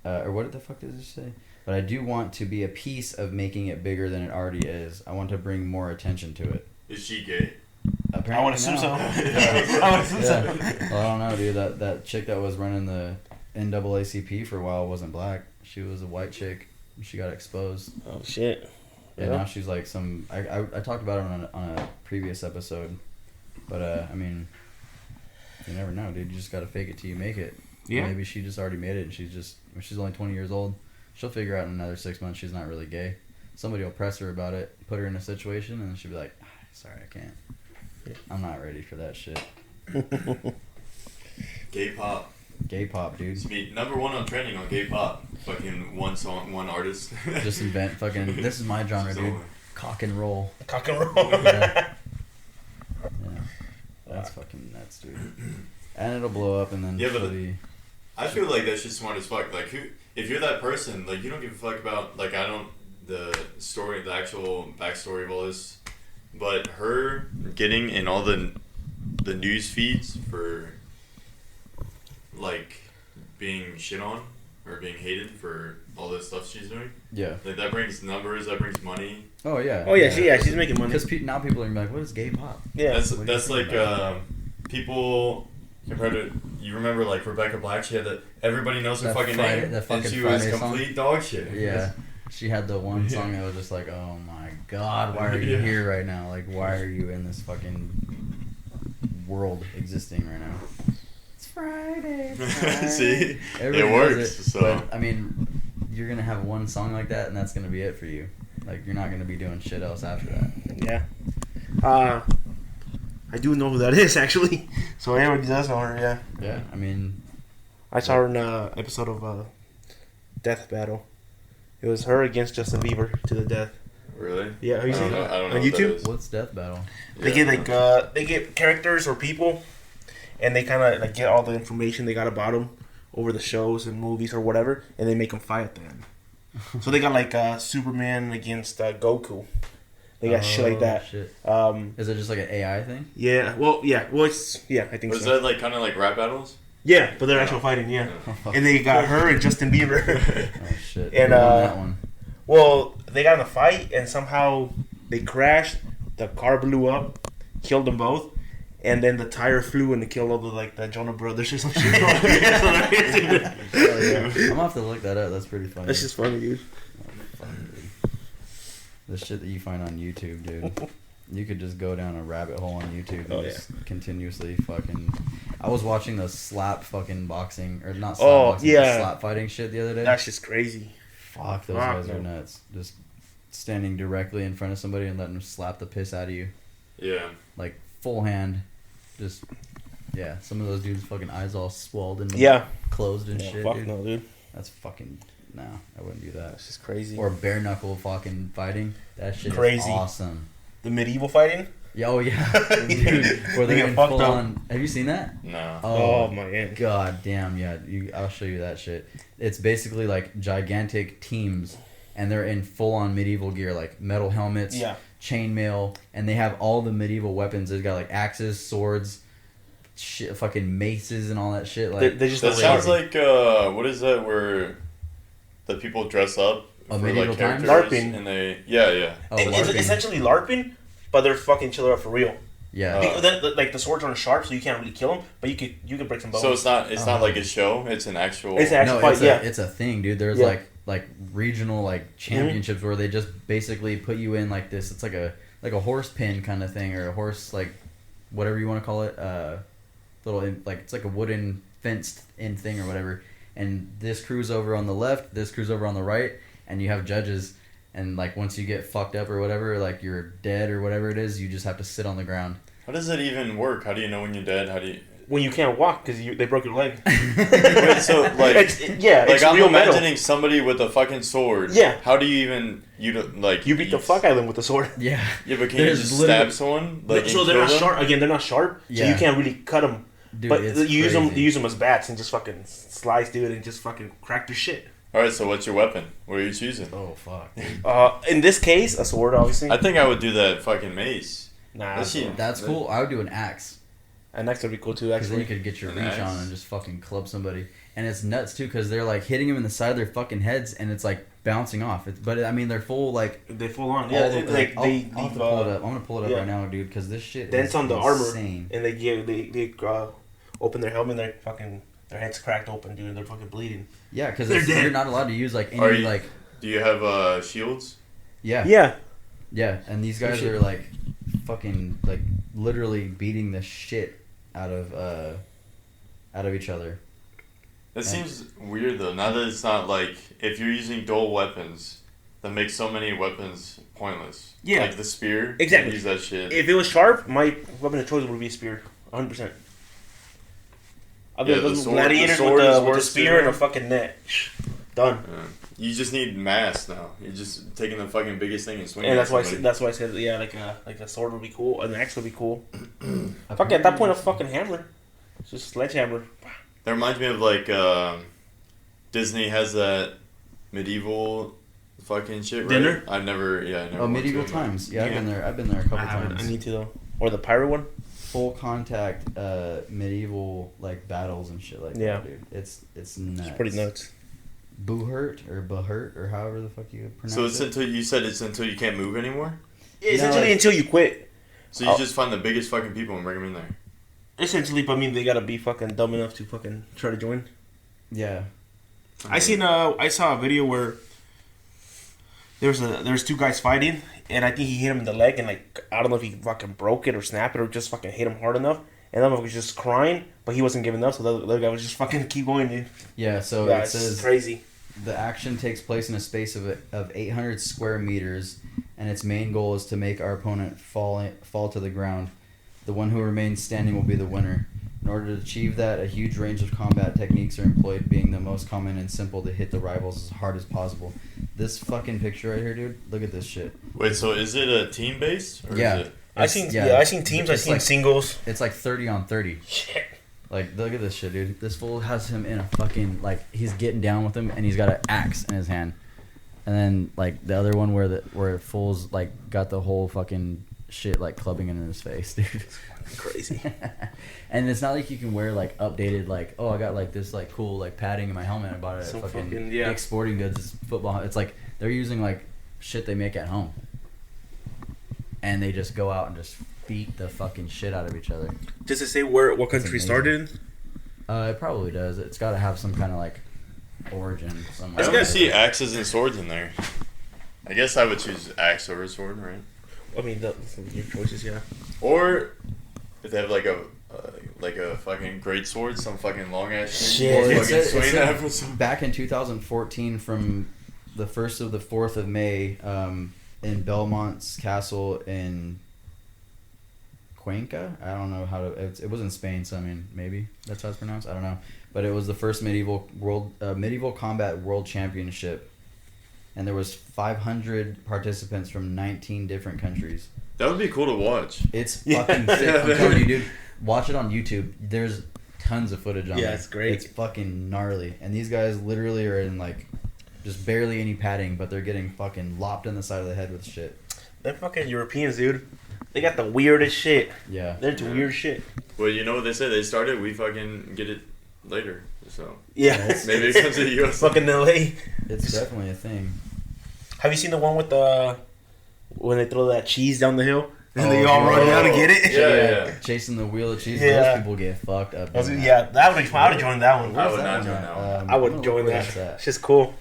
Or what the fuck does it say? But I do want to be a piece of making it bigger than it already is. I want to bring more attention to it. Is she gay? Apparently I want to assume so. I want to assume so. Well, I don't know, dude. That chick that was running the NAACP for a while wasn't black. She was a white chick. She got exposed. Oh shit. Yeah, now she's like some. I talked about it on a previous episode, but I mean, you never know, dude. You just gotta fake it till you make it. Yeah. Maybe she just already made it, and she's only 20 years old. She'll figure out in another 6 months she's not really gay. Somebody will press her about it, put her in a situation, and then she'll be like, "Sorry, I can't. I'm not ready for that shit." Gay pop. Gay pop, dude. It's me, number one on trending on gay pop. Fucking one song, one artist. Just invent fucking. This is my genre, dude. Cock and roll. Cock and roll. Yeah. That's fucking nuts, dude. And it'll blow up, and then Yeah, but she'll be. I feel like that shit's smart as fuck. Like, if you're that person, like, you don't give a fuck about, like, the actual backstory of all this, but her getting in all the news feeds for, like, being shit on or being hated for all this stuff she's doing. Yeah. Like, that brings numbers, that brings money. Oh yeah. Oh yeah, she's making money. Because now people are gonna be like, "What is gay pop?" Yeah. That's like people compared to, you remember like Rebecca Black, she had that everybody knows her That fucking Friday- name, that fucking and she was Friday complete song? dog shit. Yeah. She had the one song that was just like, "Oh my god, why are you Yeah. here right now? Like, why are you in this fucking world existing right now?" It's Friday. See, Everybody it knows works. it, So but I mean, you're gonna have one song like that, and that's gonna be it for you. Like, you're not gonna be doing shit else after that. Yeah. I do know who that is actually. So everybody does know her. Yeah. Yeah. I mean, I saw her in an episode of Death Battle. It was her against Justin Bieber to the death. really, Yeah, have you seen it? I don't know On what that YouTube? is. what's Death Battle? They Yeah. get they get characters or people, and they kind of like get all the information they got about them over the shows and movies or whatever, and they make them fight at the end. So they got like Superman against Goku. They got shit like that. Shit. Um, Is it just like an AI thing? yeah. Well, it's I think Was so. that like kind of like rap battles? Yeah, but they're actual fighting. Yeah, and they got her and Justin Bieber. Oh shit. And, Who won that one? Well, they got in a fight and somehow they crashed. The car blew up, killed them both, and then the tire flew and it killed all the Jonah Brothers or some shit. Oh, yeah. I'm gonna have to look that up. That's pretty funny. That's just funny, dude. The shit that you find on YouTube, dude. You could just go down a rabbit hole on YouTube and just continuously fucking. I was watching the slap fucking boxing, or not slap boxing, the slap fighting shit the other day. That's just crazy. Fuck, those guys are nuts. Just standing directly in front of somebody and letting them slap the piss out of you. Yeah. Like, full hand. Just, yeah. Some of those dudes' fucking eyes all swelled and closed and shit, fuck dude. no, dude. That's fucking... No, I wouldn't do that. That's just crazy. Or bare knuckle fucking fighting. That shit Crazy. is awesome. The medieval fighting? Yeah, oh yeah. Dude, where They they're get in fucked full up. on... Have you seen that? No. Oh my god. God damn, yeah. I'll show you that shit. It's basically like gigantic teams, and they're in full-on medieval gear, like metal helmets, chainmail, and they have all the medieval weapons. They've got like axes, swords, shit, fucking maces, and all that shit. Like They just That sounds like what is that where the people dress up A for medieval like times? characters LARPing. and they yeah. oh, It's LARPing. essentially LARPing, but they're fucking chiller up for real. Yeah. Like the swords aren't sharp, so you can't really kill them, but you could break some bones. So it's not like a show. It's an actual. It's an actual fight. It's a thing, dude. There's like regional like championships where they just basically put you in like this. It's like a horse pin kind of thing, or a horse like whatever you want to call it. Little like it's like a wooden fenced in thing or whatever. And this crew's over on the left, this crew's over on the right, and you have judges. And like once you get fucked up or whatever, like you're dead or whatever it is, you just have to sit on the ground. How does it even work? How do you know when you're dead? How do you? When you can't walk because they broke your leg. Wait, so like it's I'm real imagining metal. somebody with a fucking sword. Yeah. How do you even You beat the fuck out of them with the sword. Yeah. Yeah, but can you There's just literally- stab someone? Like, So and they're kill not them? sharp. Again, they're not sharp, so Yeah. you can't really cut them. Dude, But it's you crazy. use them as bats and just fucking slice, dude, and just fucking crack their shit. All right, so what's your weapon? What are you choosing? Oh fuck. Dude. In this case, a sword, obviously. I think I would do that fucking mace. Nah, That's cool. I would do an axe. An axe would be cool too. Because then Actually, you could get your An reach axe. on and just fucking club somebody. And it's nuts too, because they're like hitting them in the side of their fucking heads, and it's like bouncing off. But I mean, they're full like. they full on. all Yeah, the- like I'll have to pull it up. I'm gonna pull it up yeah. right now, dude, because this shit. dents is on the insane. armor, and they open their helmet, and their heads cracked open, dude. They're fucking bleeding. Yeah, because They're dead. you're not allowed to use like Are any you- like. Do you have shields? Yeah. Yeah. And these guys shit. are like, fucking like literally beating the shit out of each other. That seems weird though. Now that it's not like if you're using dual weapons, that makes so many weapons pointless. Yeah. Like the spear. Exactly. Use that shit. If it was sharp, my weapon of choice would be a spear, 100%. I've Yeah, been the those sword- gladiators the sword is with a worse spear too. and a fucking net. Done. You just need mass now. You're just taking the fucking biggest thing and swinging. And at that's why I somebody. said yeah, like a sword would be cool, an axe would be cool. Fuck at that point, a fucking hammer, it's just a sledgehammer. That reminds me of like Disney has that medieval fucking shit. Right? Dinner? I've never. Yeah, I never. Oh, went medieval to it. times. Yeah, Yeah. I've been there a couple I times. need to though, or the pirate one. Full contact medieval like battles and shit like Yeah. that, dude. It's nuts. It's pretty nuts. Buhurt or however the fuck you pronounce So it's it. until you said it's until you can't move anymore. Essentially, until you quit. So you just find the biggest fucking people and bring them in there. Essentially, but I mean, they gotta be fucking dumb enough to fucking try to join. Yeah. I saw a video where there's two guys fighting, and I think he hit him in the leg, and like I don't know if he fucking broke it or snapped it or just fucking hit him hard enough, and that was just crying, but he wasn't giving up, so the other guy was just fucking keep going, dude. Yeah, so Yeah, it it's says crazy. the action takes place in a space of 800 square meters, and its main goal is to make our opponent fall to the ground. The one who remains standing will be the winner. In order to achieve that, a huge range of combat techniques are employed, being the most common and simple to hit the rivals as hard as possible. This fucking picture right here, dude. Look at this shit. Wait, so is it a team base? Or Yeah. Is it... I seen teams, I It's seen like- singles. It's like 30 on 30. Shit. Like, look at this shit, dude. This fool has him in a fucking, like, he's getting down with him, and he's got an axe in his hand. And then, like, the other one where fool's, like, got the whole fucking shit, like, clubbing in his face, dude. Crazy. And it's not like you can wear, like, updated, like, oh, I got, like, this, like, cool, like, padding in my helmet. I bought it Some at fucking fucking- yeah. Dick's Sporting Goods. It's football. It's like, they're using, like, shit they make at home. And they just go out and just beat the fucking shit out of each other. Does it say what country amazing. started in? It probably does. It's got to have some kind of, like, origin I somewhere. only see axes and swords in there. I guess I would choose axe over sword, right? I mean, your choices, yeah. Or if they have like a fucking great sword, some fucking long ass Shit. fucking It said- swing it said that for some. back in 2014, from the 1st of the 4th of May, in Belmont's castle in Cuenca. I don't know how to. It was in Spain, so I mean, maybe that's how it's pronounced. I don't know, but it was the first medieval combat world championship, and there was 500 participants from 19 different countries. That would be cool to watch. It's Yeah. fucking sick. I'm telling you, dude. Watch it on YouTube. There's tons of footage on Yeah, there. it's great. It's fucking gnarly. And these guys literally are in like just barely any padding, but they're getting fucking lopped in the side of the head with shit. Them fucking Europeans, dude. They got the weirdest shit. Yeah. They're into weird shit. Well, you know what they say? They started. We fucking get it later. So Yeah. maybe it comes to the U.S. Fucking LA. It's definitely a thing. Have you seen the one with the when they throw that cheese down the hill and Oh, they all run down to get it? Yeah. Chasing the wheel of cheese. Yeah. Those people get fucked up. doing that. Yeah, that would I would join that one. I Where's would that not one join at? that one. I I'm would gonna join look where that. it's at. It's just cool.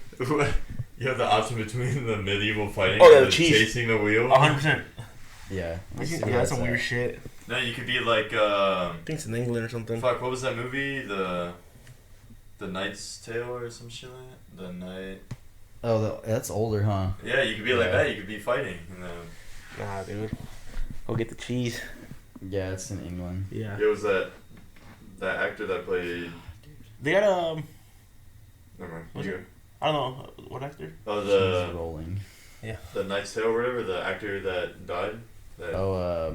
You have the option between the medieval fighting Oh, yeah, and the the cheese. chasing the wheel. 100%. Yeah. Let's see Yeah, where that's it's some weird at. shit. No, you could be like I think it's in England or something. fuck. What was that movie? The Knight's Tale or some shit like that. The Night. Oh, that's older, huh? Yeah, you could be like Yeah. that. You could be fighting. Nah, dude. Go get the cheese. Yeah, it's in England. Yeah. It was that actor that played. They got Never mind. Was You it? I don't know what actor. go. Oh, Cheese rolling. the Knight's Tale or whatever. The actor that died. That, Oh,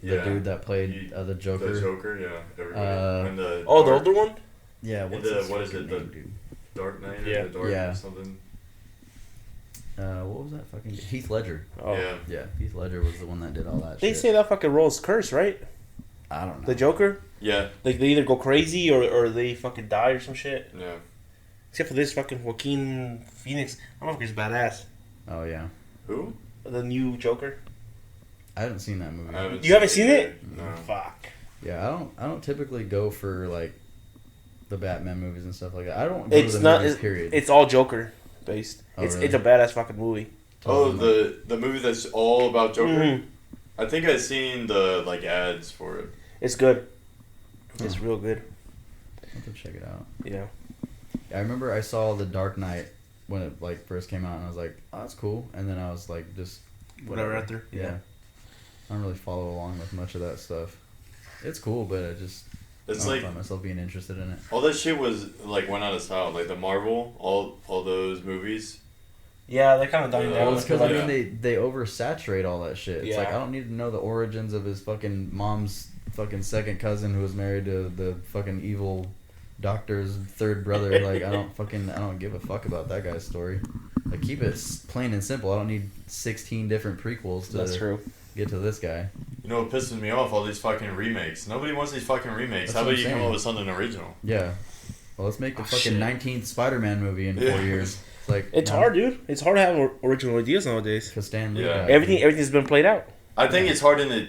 the yeah. dude that played the Joker. The Joker, yeah. Everybody. And the The Dark- older one. Yeah, And what's the- his what is fucking it, name, dude? Dark Knight Yeah. or the Dark Yeah. something. What was that fucking Heath Ledger? Oh. Yeah, Heath Ledger was the one that did all that They shit. say that fucking role's cursed, right? I don't know. The Joker? Yeah. Like, they either go crazy or they fucking die or some shit. Yeah. Except for this fucking Joaquin Phoenix. That motherfucker's badass. Oh yeah. Who? The new Joker. I haven't seen that movie. You haven't seen it? No. Fuck. Yeah, I don't typically go for like the Batman movies and stuff like that. I don't. It's to the not. movies, period. It's all Joker based. Oh, It's really? it's a badass fucking movie. Oh, the movie that's all about Joker? Mhm. I think I've seen the like ads for it. It's good. Huh. It's real good. I'll have to check it out. Yeah. I remember I saw The Dark Knight when it like first came out, and I was like, "Oh, that's cool." And then I was like, just Whatever after. Yeah. I don't really follow along with much of that stuff. It's cool, but I It's don't like find myself being interested in it. all that shit was like went out of style. Like the Marvel, all those movies. Yeah, they're kind of dying Yeah, down. Well, it's because Yeah. I mean they oversaturate all that shit. It's like Yeah. I don't need to know the origins of his fucking mom's fucking second cousin who was married to the fucking evil doctor's third brother. Like I don't give a fuck about that guy's story. Like keep it plain and simple. I don't need 16 different prequels That's to true. get to this guy. You know what pisses me off? All these fucking remakes. Nobody wants these fucking remakes. That's How what about I'm you come saying. up with something original? Yeah. Well, let's make the Oh, fucking shit. 19th Spider-Man movie in 4 Yeah. years. It's like It's hard, dude. It's hard to have original ideas nowadays. Because Stan Lee Yeah. died. Everything's been played out. I think it's hard in the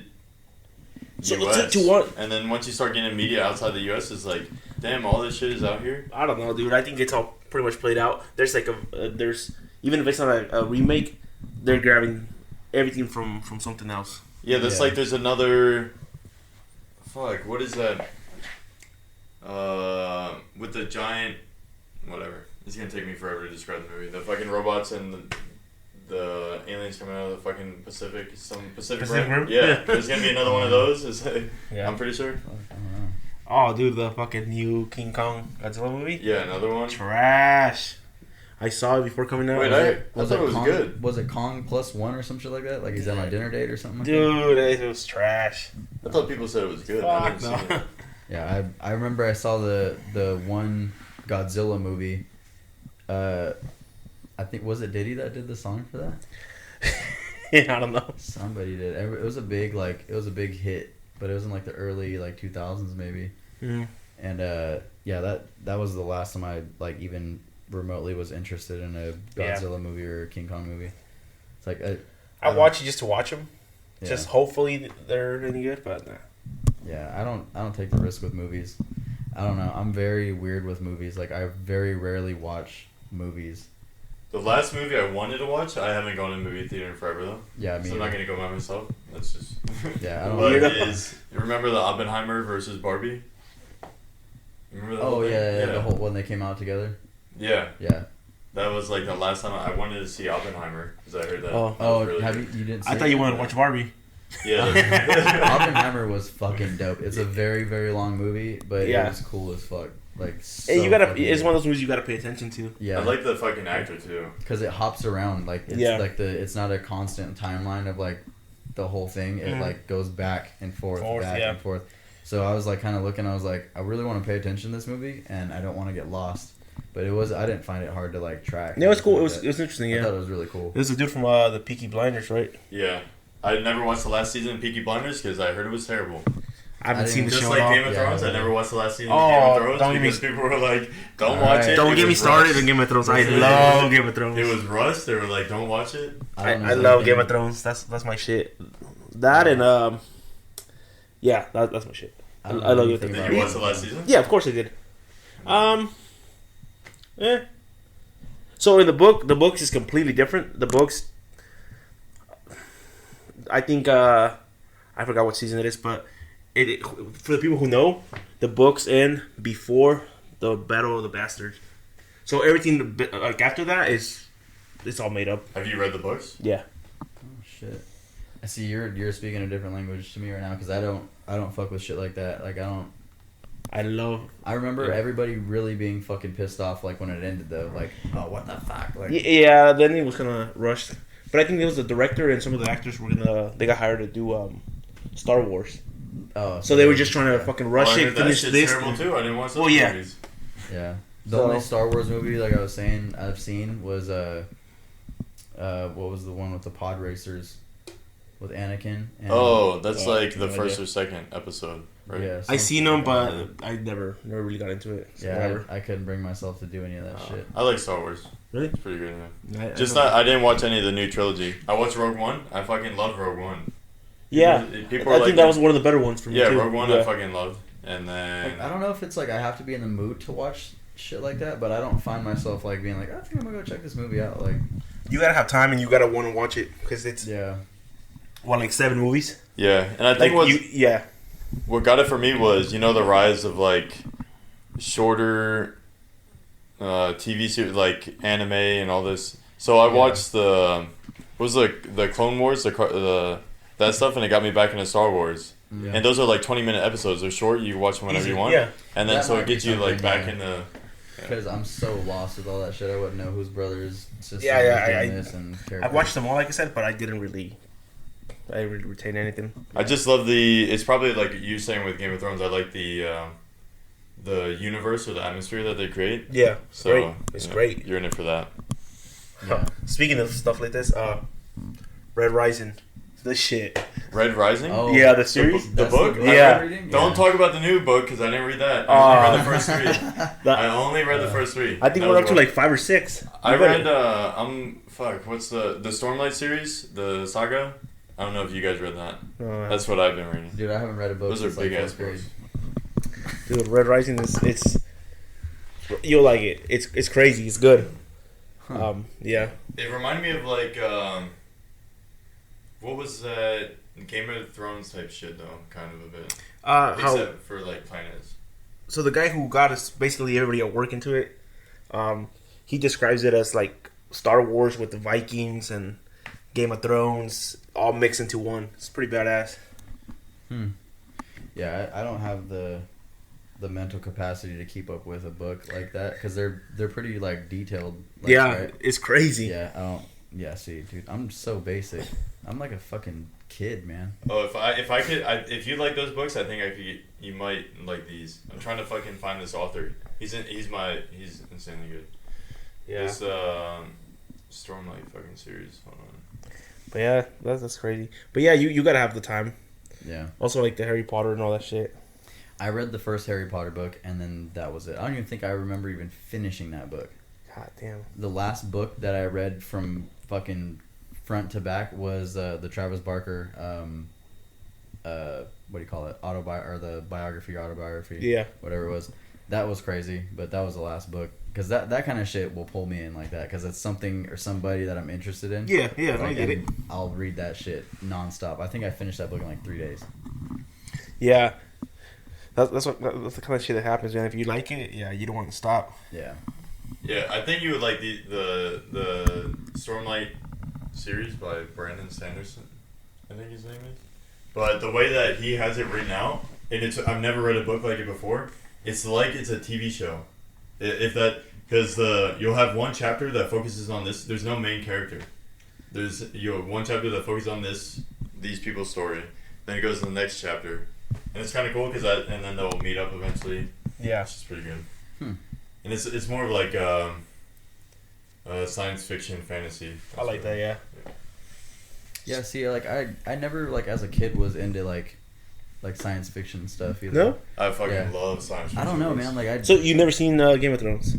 So, US. to what? And then once you start getting media outside the US, it's like, damn, all this shit is out here. I don't know, dude. I think it's all pretty much played out. There's like there's even if it's not a remake, they're grabbing everything from something else. Yeah, that's Yeah. like there's another. Fuck, what is that? With the giant, whatever. It's gonna take me forever to describe the movie. The fucking robots and the aliens coming out of the fucking Pacific, some Pacific Pacific Rim. Rim? Yeah, Yeah. there's gonna be another one of those. Yeah. I'm pretty sure. Fuck, I don't know. Oh, dude, the fucking new King Kong Godzilla movie. Yeah, another one. Trash. I saw it before coming out. Wait, I thought it was Kong, good. Was it Kong plus one or some shit like that? Like he's at my dinner date or something like that? Dude, it was trash. I thought people said it was good. I Fuck didn't no. see it. Yeah, I remember I saw the one Godzilla movie. I think was it Diddy that did the song for that? Yeah, I don't know. Somebody did. It was a big hit, but it was in like the early like 2000s maybe. Mm. And yeah, that was the last time I like even remotely was interested in a Yeah. Godzilla movie or a King Kong movie. It's like I watch it just to watch them. yeah. Just hopefully they're any good, but nah. Yeah, I don't take the risk with movies. I don't know. I'm very weird with movies. Like I very rarely watch movies. The last movie I wanted to watch, I haven't gone to a movie theater in forever though. Yeah, So me. I'm not gonna go by myself. That's just. Yeah, I don't. But Weird. is you remember the Oppenheimer versus Barbie? You remember that? Oh whole thing? yeah, the whole when they came out together. Yeah, Yeah. that was like the last time I wanted to see Oppenheimer because I heard that. Oh. that Oh, was really have good. you didn't? See I thought it? you wanted to watch Barbie. Yeah. Oppenheimer was fucking dope. It's a very very long movie, but Yeah. it was cool as fuck. Like so Hey, you gotta. fucking It's good. one of those movies you gotta pay attention to. Yeah. I like the fucking actor too. Because it hops around. Like it's Yeah. like it's not a constant timeline of like the whole thing. It Mhm. like goes back and forth, back yeah. and forth. So I was like kind of looking. I was like, I really want to pay attention to this movie, and I don't want to get lost. But I didn't find it hard to like track. Yeah, it was cool. It Like was that. it was interesting. I Yeah, thought it was really cool. it was a dude from the Peaky Blinders, right? Yeah. I never watched the last season of Peaky Blinders because I heard it was terrible. I haven't I seen the didn't- Just show like at all. Game of Yeah, Thrones, I yeah. never watched the last season of Oh, Game of Thrones don't get me- because people were like, "Don't All watch right. it." Don't It get me was started rushed. on Game of Thrones. I Yeah. love Game of Thrones. It was rushed. They were like, "Don't watch it." I don't know love anything. Game of Thrones. That's my shit. That and yeah, that's my shit. I don't love know Game of anything Thrones. Did about you it. watch the last season? Yeah, of course I did. Yeah. So in the books is completely different. The books, I think, I forgot what season it is, but it for the people who know, the books end before the Battle of the Bastards. So everything like after that it's all made up. Have you read the books? Yeah. Oh shit! I see you're speaking a different language to me right now because I don't fuck with shit like that. Like I don't. I love. I remember Yeah. everybody really being fucking pissed off like when it ended though. Like, oh what the fuck? Like, Yeah, then it was kind of rushed, but I think it was the director and some of the actors they got hired to do Star Wars. oh, So they were just trying to fucking rush Oh, I it, heard that finish shit's this. terrible too. I didn't watch those Well, yeah. movies. Yeah. The So- only Star Wars movie, like I was saying, I've seen was What was the one with the pod racers with Anakin? And, That's like the no first idea. or second episode, right? Yeah, I seen something them, like but that. I never really got into it. So Yeah, whatever. I couldn't bring myself to do any of that shit. I like Star Wars. Really? It's pretty good. Yeah. I I didn't watch any of the new trilogy. I watched Rogue One. I fucking love Rogue One. Yeah, People I think that was one of the better ones for me. Yeah, too. Rogue One Yeah. I fucking loved, and then I don't know if it's like I have to be in the mood to watch shit like that, but I don't find myself like being like, I think I'm gonna go check this movie out. Like, You gotta have time and you gotta want to watch it because it's yeah, like 7 movies. yeah, and I think yeah. what got it for me was the rise of like shorter TV series like anime and all this. So I watched the Clone Wars, that stuff, and it got me back into Star Wars. yeah. And those are like 20-minute episodes. They're short. You watch them whenever Easy. you want. Yeah. And then That so might it be gets you like something, back yeah. into. Because I'm so lost with all that shit. I wouldn't know whose brother's sister Yeah, was in this and I characters. watched them all, like I said, but I didn't really retain anything. I just love it's probably like you saying with Game of Thrones. I like the universe or the atmosphere that they create. Yeah, So great. It's great. You're in it for that. Yeah. Speaking of stuff like this, Red Rising, the shit. Red Rising. Oh, Yeah, the series. The that's book? book Yeah. you're reading? Don't Yeah. talk about the new book because I didn't read that. I only read the first three. I only read the first three. I think That we're was up to one. like 5 or 6. I read. What's the Stormlight series? The saga. I don't know if you guys read that. That's what I've been reading. Dude, I haven't read a book Those are since like big ass 4th grade. books. Dude, Red Rising it's you'll like it. It's crazy. It's good. Huh. Yeah. It reminded me of like what was that Game of Thrones type shit though, kind of a bit. How Except for like planets. so the guy who got us basically everybody at work into it, he describes it as like Star Wars with the Vikings and Game of Thrones all mixed into one. It's pretty badass. Yeah, I don't have the mental capacity to keep up with a book like that because they're pretty like detailed. Like, Yeah, right? it's crazy. Yeah, I don't. Yeah, see, dude, I'm so basic. I'm like a fucking kid, man. Oh, if you like those books, I think you might like these. I'm trying to fucking find this author. He's insanely good. Yeah. This Stormlight fucking series. Hold on. But yeah, that's crazy. But yeah, you gotta have the time. Yeah. Also like the Harry Potter and all that shit. I read the first Harry Potter book, and then that was it. I don't even think I remember even finishing that book. God damn. The last book that I read from fucking front to back was the Travis Barker, what do you call it? The biography, autobiography. Yeah. Whatever it was. That was crazy, but that was the last book. Because that kind of shit will pull me in like that, because it's something or somebody that I'm interested in. Yeah, I Like, get it. and I'll read that shit nonstop. I think I finished that book in like 3 days. Yeah. That's the kind of shit that happens, man. If you like it, yeah, you don't want to stop. Yeah. Yeah, I think you would like the Stormlight series by Brandon Sanderson. I think his name is. But the way that he has it written out, and I've never read a book like it before. It's like it's a TV show. If that, because you'll have one chapter that focuses on this. There's no main character. You have one chapter that focuses on these people's story. Then it goes to the next chapter, and it's kind of cool and then they'll meet up eventually. Yeah. It's just pretty good. Hmm. And it's more of like science fiction fantasy. I like that, yeah. Yeah, see, like I never like as a kid was into like science fiction stuff either. No? I fucking Yeah. love science fiction. I don't know, books. man. Like So you never seen Game of Thrones?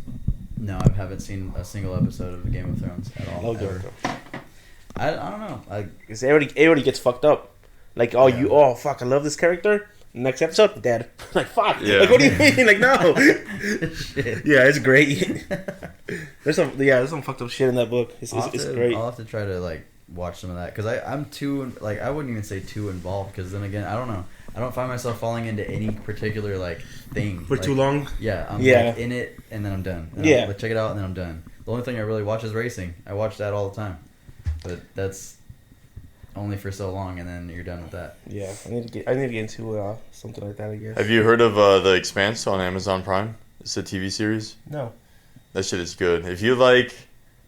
no, I haven't seen a single episode of Game of Thrones at all. Love Game ever. of Thrones. I don't know. Because everybody gets fucked up. Like, fuck, I love this character. Next episode, dead. Like, fuck. Yeah. Like, what do you mean? Like, no. Shit. Yeah, it's great. there's some fucked up shit in that book. It's great. I'll have to try to like watch some of that because I'm too like I wouldn't even say too involved because then again I don't know. I don't find myself falling into any particular like thing For like, too long? Yeah, I'm Yeah. like, in it and then I'm done. And Yeah. I'll check it out and then I'm done. The only thing I really watch is racing. I watch that all the time, but that's only for so long and then you're done with that. Yeah, I need to get into something like that, I guess. Have you heard of The Expanse on Amazon Prime? It's a TV series. No. That shit is good. If you like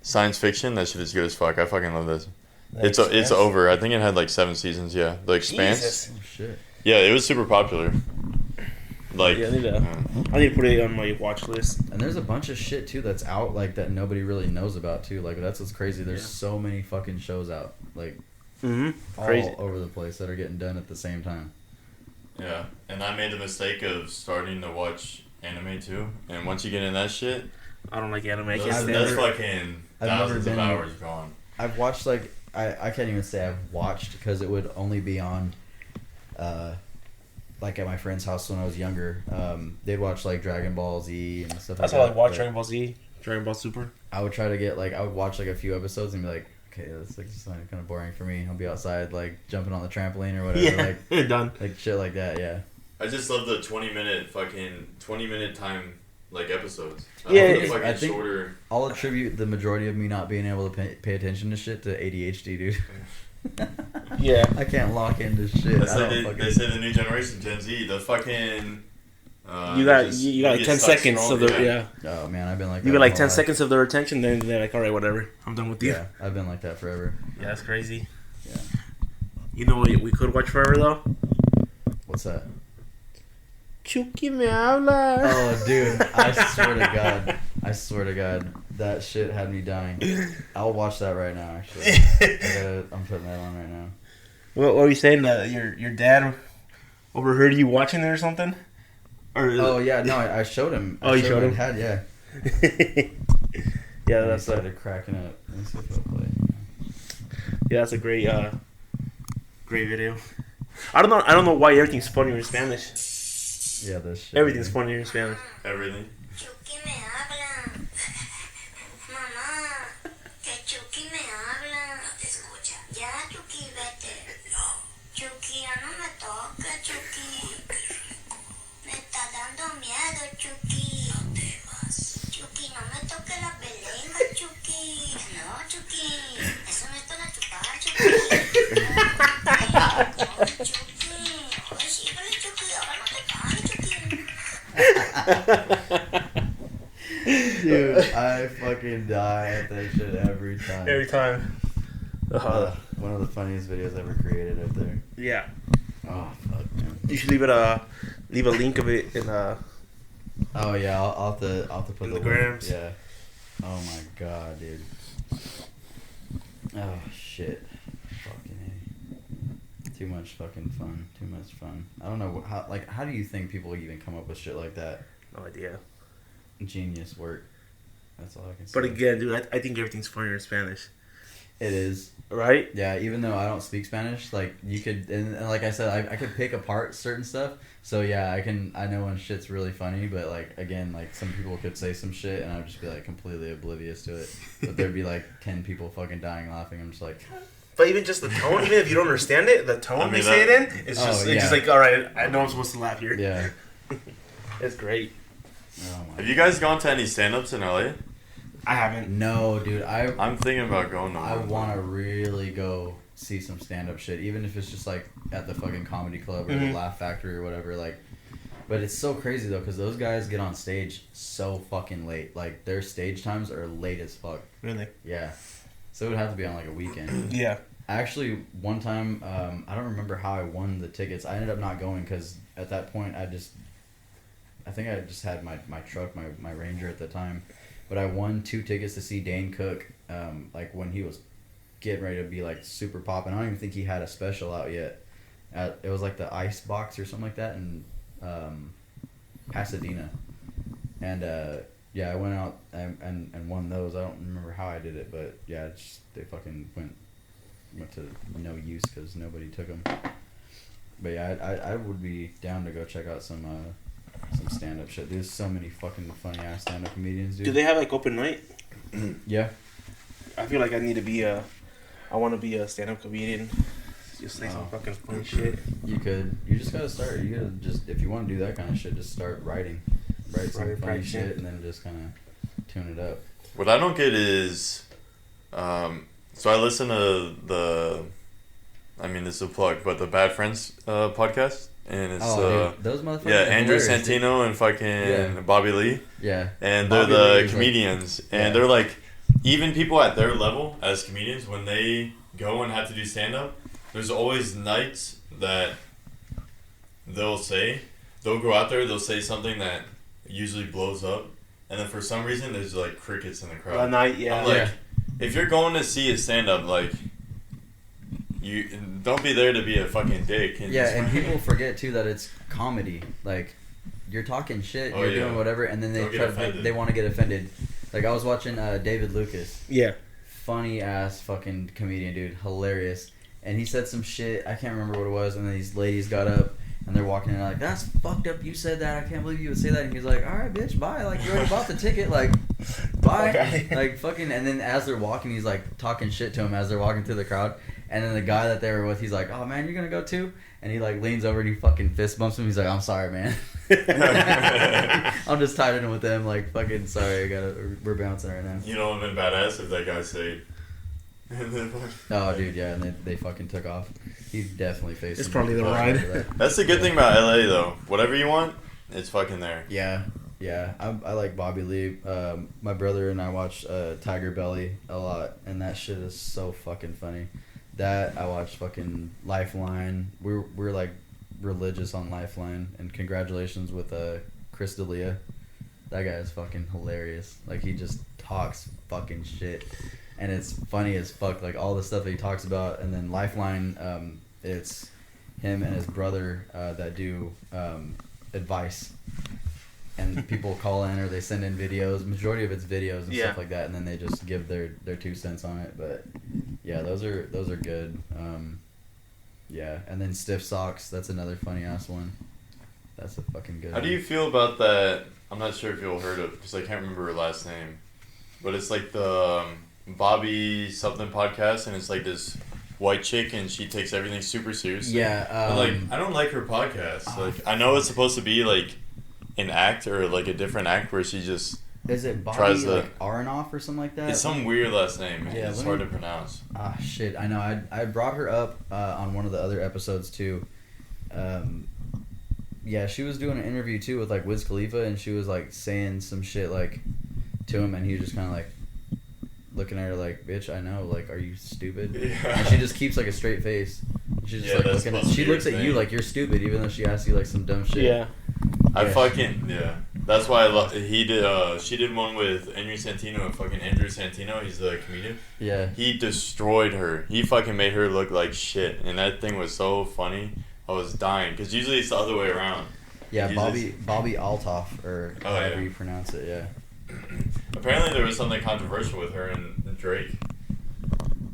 science fiction, that shit is good as fuck. I fucking love this. It's over. I think it had like 7 seasons. Yeah, The Expanse. Jesus. Oh shit. Yeah, it was super popular. Like, Yeah, I need to put it on my watch list. And there's a bunch of shit too that's out like that nobody really knows about too. Like that's what's crazy. There's so many fucking shows out like all Crazy. over the place that are getting done at the same time. yeah, and I made the mistake of starting to watch anime too, and once you get in that shit, I don't like anime. I can't that's, stand that's it. fucking I've thousands never of been- hours gone. I've watched like I can't even say I've watched because it would only be on like at my friend's house when I was younger. They'd watch like Dragon Ball Z and stuff That's like all that. I watch. but Dragon Ball Z, Dragon Ball Super. I would try to get like I would watch like a few episodes and be like, okay, that's like just kind of boring for me. I'll be outside like jumping on the trampoline or whatever, Yeah, like done. like shit like that. Yeah. I just love the 20-minute time like episodes. Yeah, I it's- I think- shorter. I'll attribute the majority of me not being able to pay attention to shit to ADHD, dude. Yeah. I can't lock into shit. That's I like don't they say the new generation, Gen Z, the fucking. You got just- you got like get 10 stuck seconds scrolling, of their yeah. Oh man, I've been like You that got like my 10 whole life. seconds of their attention, then they're like, all right, whatever, I'm done with you. Yeah, I've been like that forever. Yeah, that's crazy. Yeah. You know what we could watch forever though? What's that? Chucky me habla. Oh, dude, I swear to God, that shit had me dying. I'll watch that right now. Actually, I'm putting that on right now. What were you saying? Your dad overheard you watching it or something? Or Oh yeah, no, I showed him. Oh, you showed him? I had, yeah. yeah, And he that's started cracking up. Let me see if it'll play. that's a great video. I don't know why everything's funnier in Spanish. Yeah, this shit. Everything's funnier in Spanish. Everything. Chucky me habla. Mamá, que Chucky me habla. No te escucha. Ya, Chucky, vete. No. Chucky, ya no me toca, Chucky. Me está dando miedo, Chucky. No temas. Chucky, no me toque la pelenga, Chucky. No, Chucky. Eso no es para chupar, Chucky. No, Chucky. Ay, sígale, Chucky. Ahora no te pares, Chucky. Dude, I fucking die at that shit every time. Every time. One of the funniest videos ever created right there. Yeah. Oh fuck, man. You should leave a link of it in Oh yeah, I'll have to put In the the link. grams. Yeah. Oh my god, dude. Oh shit. Fucking A. Too much fucking fun. Too much fun. I don't know how do you think people even come up with shit like that? no idea. Genius work. That's all I can say. But again, dude, I think everything's funnier in Spanish. It is. Right? Yeah, even though I don't speak Spanish, like you could, and like I said, I could pick apart certain stuff. So yeah, I know when shit's really funny, but like again, like some people could say some shit and I'd just be like completely oblivious to it. But there'd be like 10 people fucking dying laughing. I'm just like, But even just the tone, even if you don't understand it, the tone I mean, they say it in, it's Oh, just yeah. it's just like, all right, I know I'm supposed to laugh here. yeah. It's great. Oh my. Have you guys gone to any stand-ups in LA? I haven't. No, dude. I'm thinking about going to I one. want to really go see some stand up shit, even if it's just like at the fucking comedy club or Mhm. the Laugh Factory or whatever. Like, but it's so crazy though because those guys get on stage so fucking late. Like their stage times are late as fuck. Really? Yeah, so it would have to be on like a weekend. Yeah. Actually, one time, I don't remember how I won the tickets. I ended up not going because at that point I think I just had my truck, my Ranger at the time. But I won 2 tickets to see Dane Cook, like when he was getting ready to be like super popping. I don't even think he had a special out yet. It was like the Ice Box or something like that in Pasadena. And yeah, I went out and won those. I don't remember how I did it, but yeah, they fucking went to no use because nobody took them. But yeah, I would be down to go check out some stand up shit. There's so many fucking funny ass stand up comedians, dude. Do they have like open night? Yeah. I feel like I need to be I want to be a stand up comedian. Just say some fucking funny shit. You could. You just gotta start. You gotta just, if you want to do that kind of shit, just start writing. Write some funny practice, shit yeah. and then just kind of tune it up. What I don't get is, so I listen to this is a plug, but the Bad Friends podcast, and it's Dude, those motherfuckers. yeah, are Andrew hilarious, dude. Santino and fucking Yeah. Bobby Lee, Yeah. and Bobby they're Lee the is like- comedians, and yeah. they're like, even people at their level as comedians, when they go and have to do stand up, there's always nights that they'll say they'll go out there, they'll say something that usually blows up, and then for some reason there's like crickets in the crowd. I'm like, if you're going to see a stand-up, like, you don't be there to be a fucking dick. And people forget too that it's comedy. Like, you're talking shit, you're doing whatever, and then they want to get offended. Like, I was watching David Lucas. Yeah. Funny ass fucking comedian, dude, hilarious. And he said some shit, I can't remember what it was, and then these ladies got up and they're walking in like, that's fucked up, you said that, I can't believe you would say that. And he's like, alright bitch, bye, like, you already bought the ticket, like, bye. Okay. Like, fucking, and then as they're walking, he's like talking shit to him as they're walking through the crowd. And then the guy that they were with, he's like, oh man, you're gonna go too? And he like leans over and he fucking fist bumps him. He's like, I'm sorry, man. I'm just tied in with them, like, fucking sorry, we're bouncing right now. You know, it would have been badass if that guy said, oh, dude, yeah, and they fucking took off. He definitely faced. It's probably the ride. That's the good thing about LA, though. Whatever you want, it's fucking there. Yeah. I like Bobby Lee. My brother and I watch Tiger Belly a lot, and that shit is so fucking funny. That I watch fucking Lifeline. We're like religious on Lifeline, and congratulations with Chris D'Elia. That guy is fucking hilarious. Like, he just talks fucking shit. And it's funny as fuck, like, all the stuff that he talks about. And then Lifeline, it's him and his brother that do advice. And people call in or they send in videos. Majority of it's videos and stuff like that. And then they just give their 2 cents on it. But, yeah, those are good. Yeah, and then Stiff Socks, that's another funny-ass one. That's a fucking good How do you feel about that? I'm not sure if you'll heard of, because I can't remember her last name. But it's like the... Bobby something podcast, and it's like this white chick, and she takes everything super seriously. Yeah, like, I don't like her podcast. Like, I know it's supposed to be like an act or like a different act where she just is it Bobby like Aronoff or something like that? It's some weird last name. Man. Yeah, it's hard to pronounce. Ah, shit, I know. I brought her up on one of the other episodes too. Yeah, she was doing an interview too with like Wiz Khalifa, and she was like saying some shit like to him, and he was just kind of like looking at her like, bitch, I know, like, are you stupid? Yeah. And she just keeps like a straight face. She's just like looking at, she looks at you like you're stupid, even though she asks you like some dumb shit. Yeah. That's why she did one with Andrew Santino, and fucking Andrew Santino, he's the comedian. Yeah. He destroyed her. He fucking made her look like shit, and that thing was so funny. I was dying, because usually it's the other way around. Yeah, Bobby Altoff, or however you pronounce it, yeah. Apparently there was something controversial with her and Drake.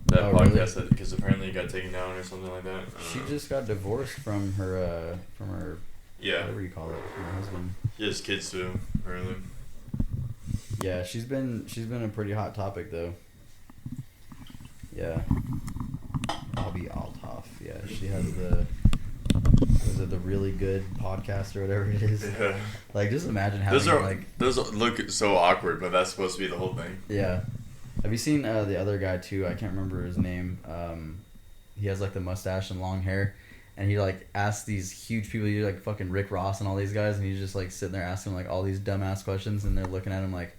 That podcast, really? Because apparently it got taken down or something like that. She just got divorced from her yeah, whatever you call it, from her husband. She has kids too, apparently. Yeah, she's been a pretty hot topic though. Yeah, Bobby Altoff. Yeah, she has the really good podcast or whatever it is. Yeah. Like, just imagine having those look so awkward, but that's supposed to be the whole thing. Yeah. Have you seen the other guy too? I can't remember his name. He has like the mustache and long hair, and he like asks these huge people, like fucking Rick Ross and all these guys, and he's just like sitting there asking like all these dumbass questions, and they're looking at him like,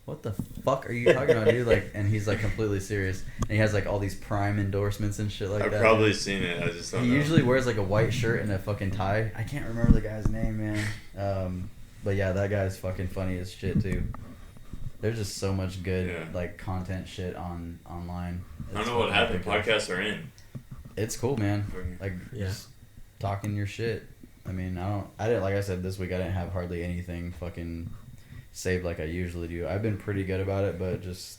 what the fuck are you talking about, dude? Like, and he's like completely serious, and he has like all these Prime endorsements and shit like that. I've probably seen it. I just don't know. He usually wears like a white shirt and a fucking tie. I can't remember the guy's name, man. But yeah, that guy's fucking funny as shit too. There's just so much good like content shit online. I don't know what happened. Podcasts are in. It's cool, man. Like, just talking your shit. I mean, I didn't, like I said, this week I didn't have hardly anything fucking saved like I usually do. I've been pretty good about it, but just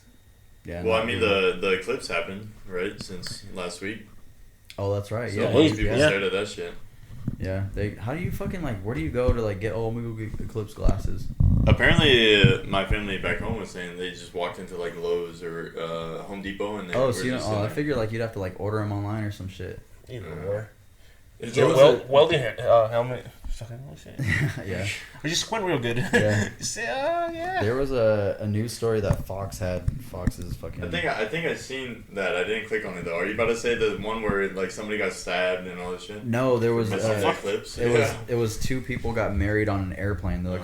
Well, I mean, the Eclipse happened right since last week. Oh, that's right. So a bunch of people started that shit. Yeah. How do you fucking like? Where do you go to like get? Oh, I'm gonna go get Eclipse glasses. Apparently, my family back home was saying they just walked into like Lowe's or Home Depot and they I figured like you'd have to like order them online or some shit. Either welding helmet. Yeah. We just squint real good. Yeah. Yeah. There was a news story that Fox had. Fox's fucking. I think I've seen that. I didn't click on it though. Are you about to say the one where like somebody got stabbed and all this shit? No, there was. Eclipse. It was 2 people got married on an airplane. They're like,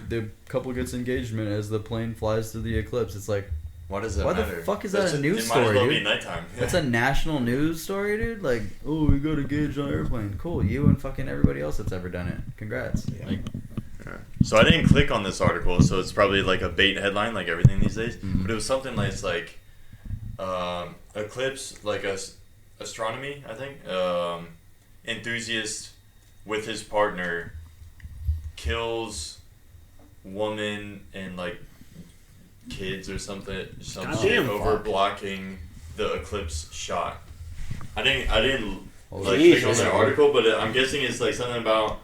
the couple gets engagement as the plane flies through the eclipse. It's like, Why does that Why matter? the fuck is that a news It might as story, well dude? be nighttime. That's a national news story, dude. Like, oh, we got a gauge on an airplane. Cool. You and fucking everybody else that's ever done it. Congrats. Yeah. Like, So I didn't click on this article, so it's probably like a bait headline, like everything these days. But it was something like it's like Eclipse, like astronomy, I think. Enthusiast with his partner kills woman and like kids or something Goddamn, over fuck. blocking the eclipse shot. I didn't holy like Jesus. click on the article, but I'm guessing it's like something about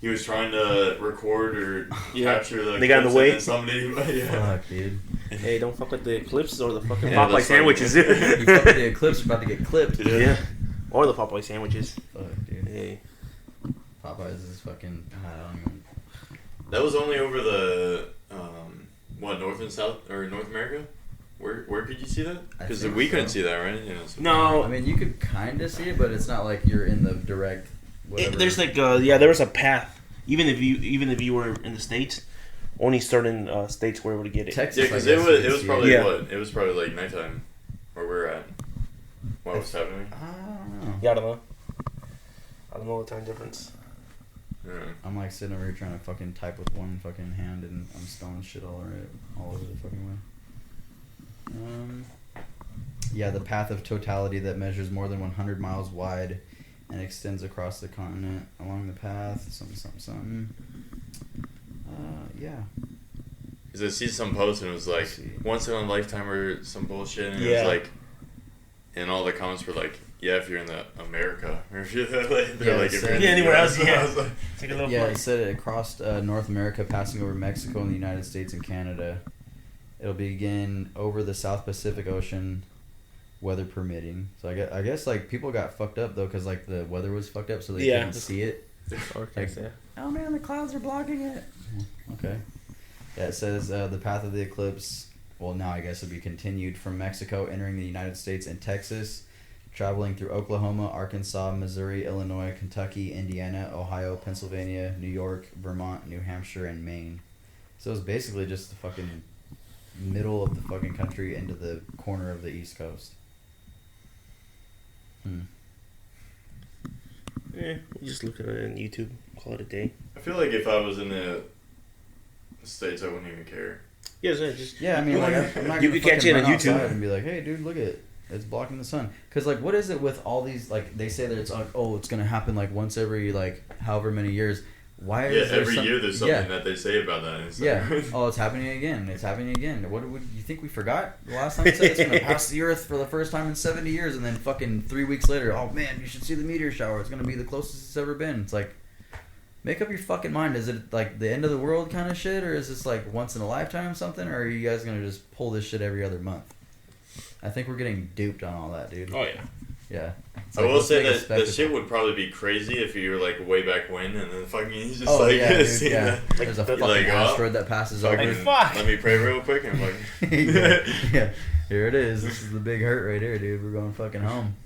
he was trying to record or capture the They got in the eclipse way? and then somebody fuck, dude. Hey, don't fuck with the Eclipses or the fucking Yeah, Popeye that's sandwiches. You fuck with the Eclipse, you're about to get clipped. Yeah. Or the Popeye sandwiches. Fuck, dude. Hey. Popeyes is fucking. I don't even. That was only over the North and South or North America. Where could you see that? I Because think we so. couldn't see that, right? Yeah, so. No. I mean, you could kind of see it, but it's not like you're in the direct. Whatever. There's like there was a path. Even if you were in the States, only certain states were able to get it. Texas. Yeah, I because guess you it could was see probably Yeah. what? It was probably like nighttime where we're at. What was happening? I don't know. Yeah, I don't know. I don't know the time difference. Yeah. I'm like sitting over here trying to fucking type with one fucking hand, and I'm spelling shit all over the fucking way. Yeah, the path of totality that measures more than 100 miles wide and extends across the continent along the path. Something. Yeah. Because I see some post and it was like Let's see. once in a lifetime or some bullshit, and it Yeah. was like, and all the comments were like, yeah, if you're in the America, or if you're like, Yeah, if so- you're in Yeah, the anywhere US. else, yeah. I was like, Take a little Yeah, it flight. said it crossed North America, passing over Mexico and the United States and Canada. It'll begin over the South Pacific Ocean, weather permitting. So I guess like people got fucked up though, because like the weather was fucked up, so they Yeah. couldn't see it. Okay, yeah. Oh man, the clouds are blocking it. Okay. Yeah, it says the path of the eclipse. Well, now I guess it'll be continued from Mexico, entering the United States and Texas, traveling through Oklahoma, Arkansas, Missouri, Illinois, Kentucky, Indiana, Ohio, Pennsylvania, New York, Vermont, New Hampshire, and Maine. So it's basically just the fucking middle of the fucking country into the corner of the East Coast. Yeah, you just look at it on YouTube, call it a day. I feel like if I was in the States, I wouldn't even care. Yeah, so just Yeah, I mean, like, I'm not You gonna could catch fucking it on run YouTube. outside and be like, hey, dude, look at it. It's blocking the sun. Because, like, what is it with all these, like, they say that it's like, oh, it's going to happen, like, once every, like, however many years. Why Yeah, is there every year there's something that they say about that. And it's Yeah. like, Oh, it's happening again. It's happening again. What would you think we forgot? The last time it said it's going to pass the Earth for the first time in 70 years, and then fucking 3 weeks later, oh man, you should see the meteor shower. It's going to be the closest it's ever been. It's like, make up your fucking mind. Is it like the end of the world kind of shit, or is this like once in a lifetime something, or are you guys going to just pull this shit every other month? I think we're getting duped on all that, dude. oh yeah. Yeah. It's I like, will let's say make a that spectacle. shit would probably be crazy if you were like way back when, and then fucking you just Oh like yeah, dude, seeing yeah. that. There's a Like, fucking like, oh, asteroid that passes Fucking, over. fuck. Let me pray real quick and like. yeah. Here it is. This is the big hurt right here, dude. We're going fucking home.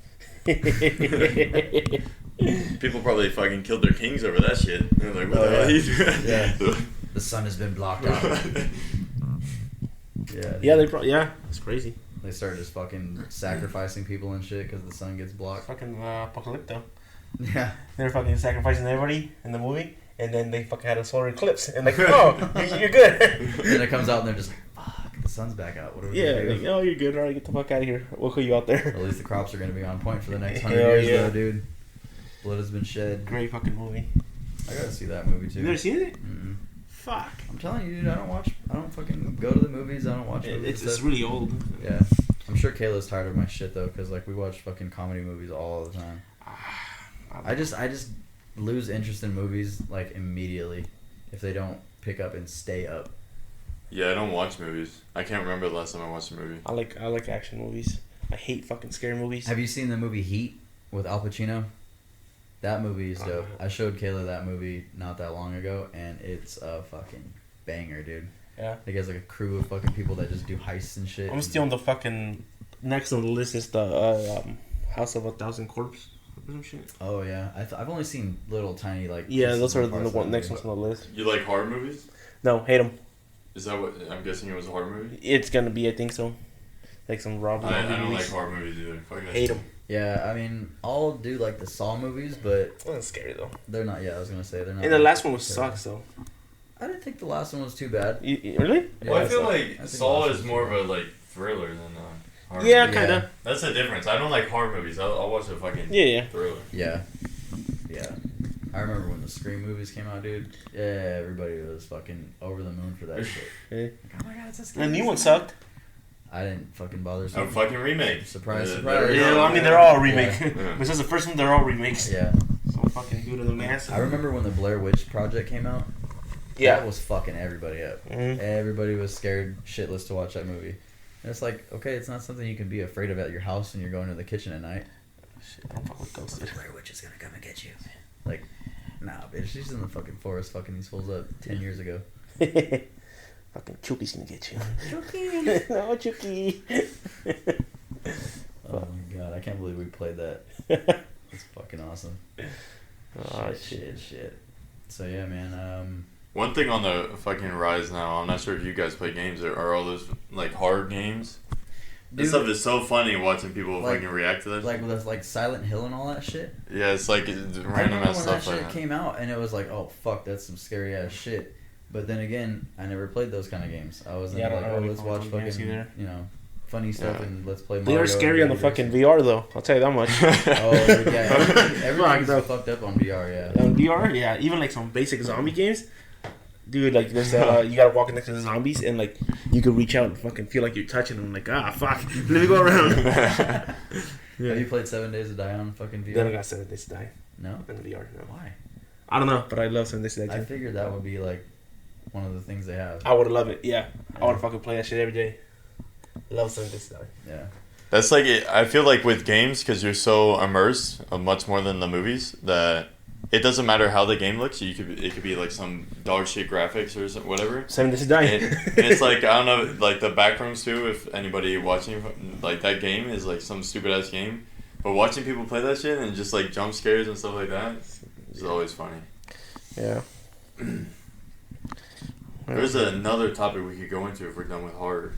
People probably fucking killed their kings over that shit. They're like, what Oh, the hell are yeah. you doing? Yeah. The sun has been blocked out. Yeah. Yeah, it's crazy. They start just fucking sacrificing people and shit because the sun gets blocked. Fucking Apocalypto. Yeah. They're fucking sacrificing everybody in the movie, and then they fucking had a solar eclipse, and like, oh, you're good. Then it comes out and they're just like, fuck, the sun's back out. What do we Yeah, do? like, oh, you're good. All right, get the fuck out of here. We'll kill you out there. At least the crops are going to be on point for the next 100 Hell years, yeah. though, dude. Blood has been shed. Great fucking movie. I gotta see that movie, too. You never seen it? Mm-mm. Fuck. I'm telling you, dude, I don't fucking go to the movies. I don't watch movies. It's really old. Yeah. I'm sure Kayla's tired of my shit, though, because, like, we watch fucking comedy movies all the time. I just lose interest in movies, like, immediately if they don't pick up and stay up. Yeah, I don't watch movies. I can't remember the last time I watched a movie. I like action movies. I hate fucking scary movies. Have you seen the movie Heat with Al Pacino? That movie is dope. I showed Kayla that movie not that long ago, and it's a fucking banger, dude. Yeah. He has, like, a crew of fucking people that just do heists and shit. I'm still on the fucking next on the list is the House of a Thousand Corpses or some shit. Oh, yeah. I've only seen little tiny, like... Yeah, pieces those are and the parts one of next it. ones on the list. You like horror movies? No, hate them. Is that what I'm guessing? It was a horror movie. It's gonna be, I think so. Like some Rob. I don't like horror movies either. Fuck that Hate shit. them. Yeah, I mean, I'll do like the Saw movies, but It wasn't scary though. they're not. Yeah, I was gonna say they're not. And the last one was scary. sucks though. I didn't think the last one was too bad. Really? Yeah, Well, I feel I like think Saw last is one's more of good. a like thriller than a horror. Yeah, movie. kind Yeah. of. That's the difference. I don't like horror movies. I'll watch a fucking Yeah. thriller. Yeah, yeah. I remember when the Scream movies came out, dude. Yeah, everybody was fucking over the moon for that shit. Yeah. Like, oh my god, it's a scary. The new one sucked. I didn't fucking bother. A seeing it. fucking remake. Surprise, Yeah, surprise. there we Yeah, go. I mean they're all a remake. Yeah. But since the first one, they're all remakes. Yeah, So fucking good to the mass. I remember when the Blair Witch Project came out. Yeah. That was fucking everybody up. Mhm. Everybody was scared shitless to watch that movie. And it's like, okay, it's not something you can be afraid of at your house when you're going to the kitchen at night. Shit, don't fuck with ghosts. The Blair Witch is gonna come and get you. Like, nah, bitch, she's in the fucking forest fucking these fools up 10 years ago. Fucking Chucky's gonna get you. Chucky! No, Chucky. Oh my god, I can't believe we played that. It's fucking awesome. Oh, Shit. So yeah, man, One thing on the fucking rise now, I'm not sure if you guys play games, are all those like hard games. This dude, stuff is so funny watching people Like- fucking react to that. like with like Silent Hill and all that shit. Yeah, it's like I random remember ass when that stuff shit like that. came out and it was like, oh fuck, that's some scary ass shit. But then again, I never played those kind of games. I was Yeah, I don't like, know oh, any let's watch fucking games fucking, either. you know, funny stuff Yeah. and let's play They Mario. are scary on the and fucking Raiders. VR though. I'll tell you that much. Oh yeah, everything's bro. fucked up on VR. Yeah. On VR, yeah, even like some basic zombie games, dude. Like there's that you gotta walk next to the zombies and like you could reach out and fucking feel like you're touching them. Like fuck, let me go around. Have you played 7 Days to Die on fucking VR? Then I got 7 Days to Die No. in VR. No, Why? I don't know, but I love 7 Days to Die I too. figured that would be like one of the things they have. I would love it. Yeah, I would fucking play that shit every day. Love 7 Days to Die. Yeah. That's like I feel like with games, because you're so immersed much more than the movies, that it doesn't matter how the game looks. It could be like some dog shit graphics or whatever. 7 Days to Die. And it's like, I don't know, like the backrooms too. If anybody watching like that game is like some stupid ass game, but watching people play that shit and just like jump scares and stuff like that is always funny. Yeah. There's another topic we could go into if we're done with horror.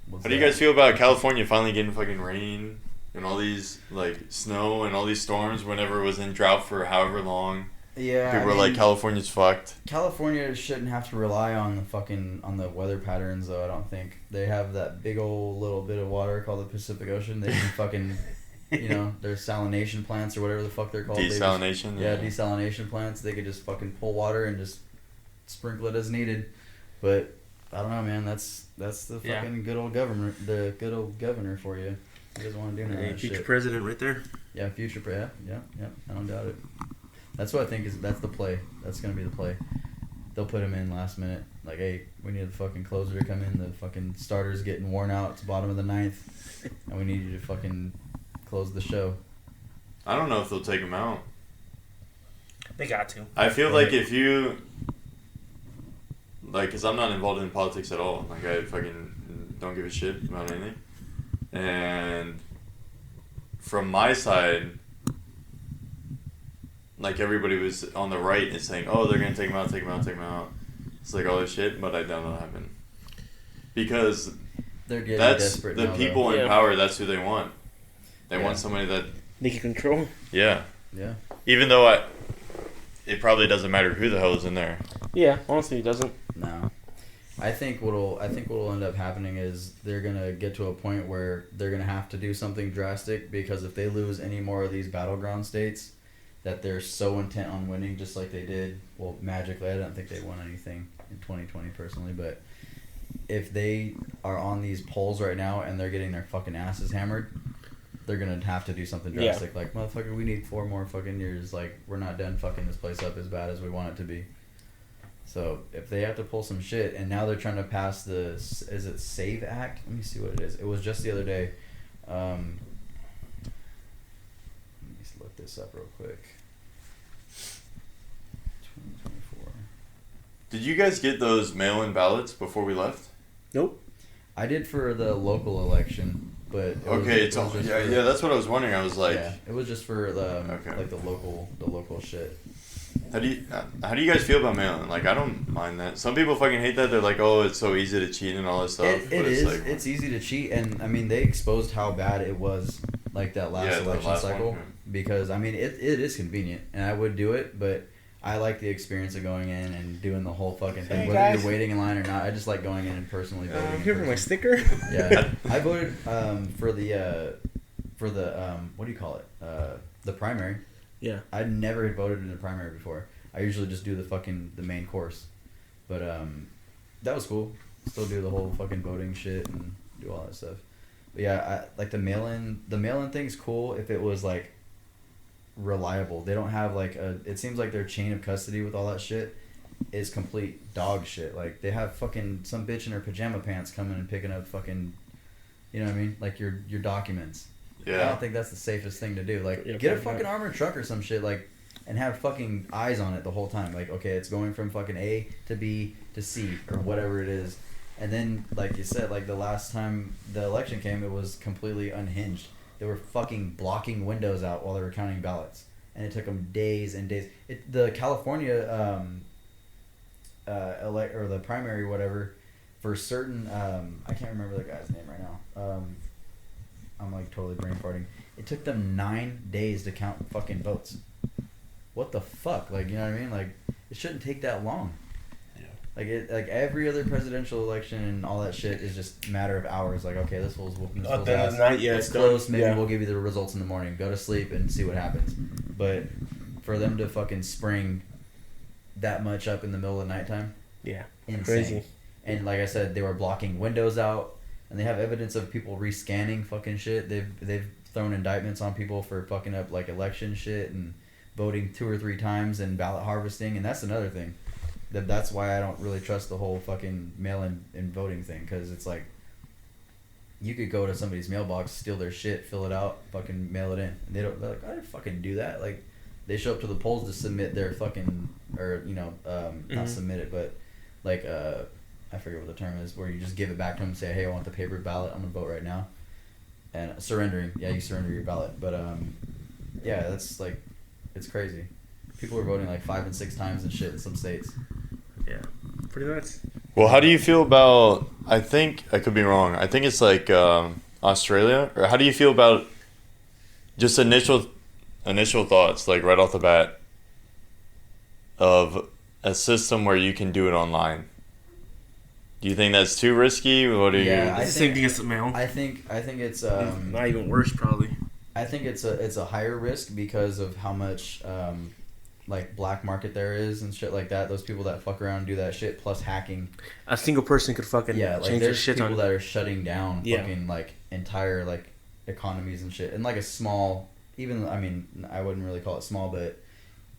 What's How do you that? guys feel about California finally getting fucking rain and all these like snow and all these storms whenever it was in drought for however long? Yeah. People I were like, mean, California's fucked. California shouldn't have to rely on the weather patterns though. I don't think they have that big old little bit of water called the Pacific Ocean. They can fucking, you know, there's salination plants or whatever the fuck they're called. They just- Desalination. Yeah, desalination plants. They could just fucking pull water and just sprinkle it as needed. But I don't know, man. That's the Yeah. fucking good old governor. The good old governor for you. He doesn't want to do none of that Future shit. president right there. Yeah, future. Yeah. I don't doubt it. That's what I think that's the play. That's gonna be the play. They'll put him in last minute. Like, hey, we need the fucking closer to come in. The fucking starter's getting worn out. It's bottom of the ninth, and we need you to fucking close the show. I don't know if they'll take him out. They got to. I feel like if you, like, because I'm not involved in politics at all. Like, I fucking don't give a shit about anything. And from my side, like, everybody was on the right and saying, oh, they're going to take him out. It's like all this shit, but I doubt it'll happen. Because They're getting that's desperate the now, people though. in Yeah. power, that's who they want. They Yeah. want somebody that, They can control. yeah. though. Yeah. Even though it probably doesn't matter who the hell is in there. Yeah, honestly, it doesn't. No. I think what'll end up happening is they're gonna get to a point where they're gonna have to do something drastic, because if they lose any more of these battleground states that they're so intent on winning, just like they did, well, magically, I don't think they won anything in 2020 personally, but if they are on these polls right now and they're getting their fucking asses hammered, they're gonna have to do something Yeah. drastic. Like, motherfucker, we need 4 more fucking years. Like, we're not done fucking this place up as bad as we want it to be. So if they have to pull some shit, and now they're trying to pass the, is it SAVE Act? Let me see what it is. It was just the other day. Let me just look this up real quick. 2024. Did you guys get those mail-in ballots before we left? Nope. I did for the local election, but it was- Okay, it it's was all, just yeah, for- yeah. That's what I was wondering. I was like, yeah, it was just for the Okay. like the local shit. How do you guys feel about mail-in? Like, I don't mind that. Some people fucking hate that. They're like, oh, it's so easy to cheat and all this stuff. It is. Like, it's easy to cheat, and I mean, they exposed how bad it was, like that last election cycle. One, because I mean, it is convenient, and I would do it, but I like the experience of going in and doing the whole fucking thing, hey, whether guys. you're waiting in line or not. I just like going in and personally voting. Here for my sticker. Yeah, I voted for the what do you call it? The primary. Yeah. I never had voted in the primary before. I usually just do the main course, but that was cool. Still do the whole fucking voting shit and do all that stuff. But yeah, I like the mail-in. The mail-in thing's cool if it was like reliable. They don't have like it seems like their chain of custody with all that shit is complete dog shit. Like they have fucking some bitch in her pajama pants coming and picking up fucking, you know what I mean? Like your documents. Yeah. I don't think that's the safest thing to do. Like get a fucking armored truck or some shit like, and have fucking eyes on it the whole time. Like okay, it's going from fucking A to B to C or whatever it is. And then like you said, like the last time the election came, it was completely unhinged. They were fucking blocking windows out while they were counting ballots, and it took them days and days. The California or the primary or whatever for certain I can't remember the guy's name right now. I'm like totally brain farting. It took them 9 days to count fucking votes. What the fuck? Like, you know what I mean? Like, it shouldn't take that long. Yeah. Like every other presidential election and all that shit is just a matter of hours. Like, okay, this fool's whooping this fool's ass. It's close. Maybe we'll give you the results in the morning. Go to sleep and see what happens. But for them to fucking spring that much up in the middle of the nighttime, yeah, insane. Crazy. And like I said, they were blocking windows out. And they have evidence of people rescanning fucking shit. They've thrown indictments on people for fucking up like election shit and voting 2 or 3 times and ballot harvesting. And that's another thing. That's why I don't really trust the whole fucking mail-in and voting thing. Because it's like, you could go to somebody's mailbox, steal their shit, fill it out, fucking mail it in. And they're like, I didn't fucking do that. Like, they show up to the polls to submit their fucking, or, you know, not submit it, but like, I forget what the term is, where you just give it back to them and say, hey, I want the paper ballot, I'm going to vote right now. And surrendering. Yeah, you surrender your ballot. But, yeah, that's, like, it's crazy. People are voting, like, 5 and 6 times and shit in some states. Yeah, pretty much. Well, how do you feel about, I think, I could be wrong, I think it's, like, Australia? Or how do you feel about just initial thoughts, like, right off the bat, of a system where you can do it online? Do you think that's too risky? What do you? Yeah, it's the same thing as the mail. I think it's not even worse probably. I think it's a higher risk because of how much like black market there is and shit like that. Those people that fuck around and do that shit plus hacking. A single person could fucking change their shit on. There's people that are shutting down fucking like entire like economies and shit. And like a small, even I mean I wouldn't really call it small, but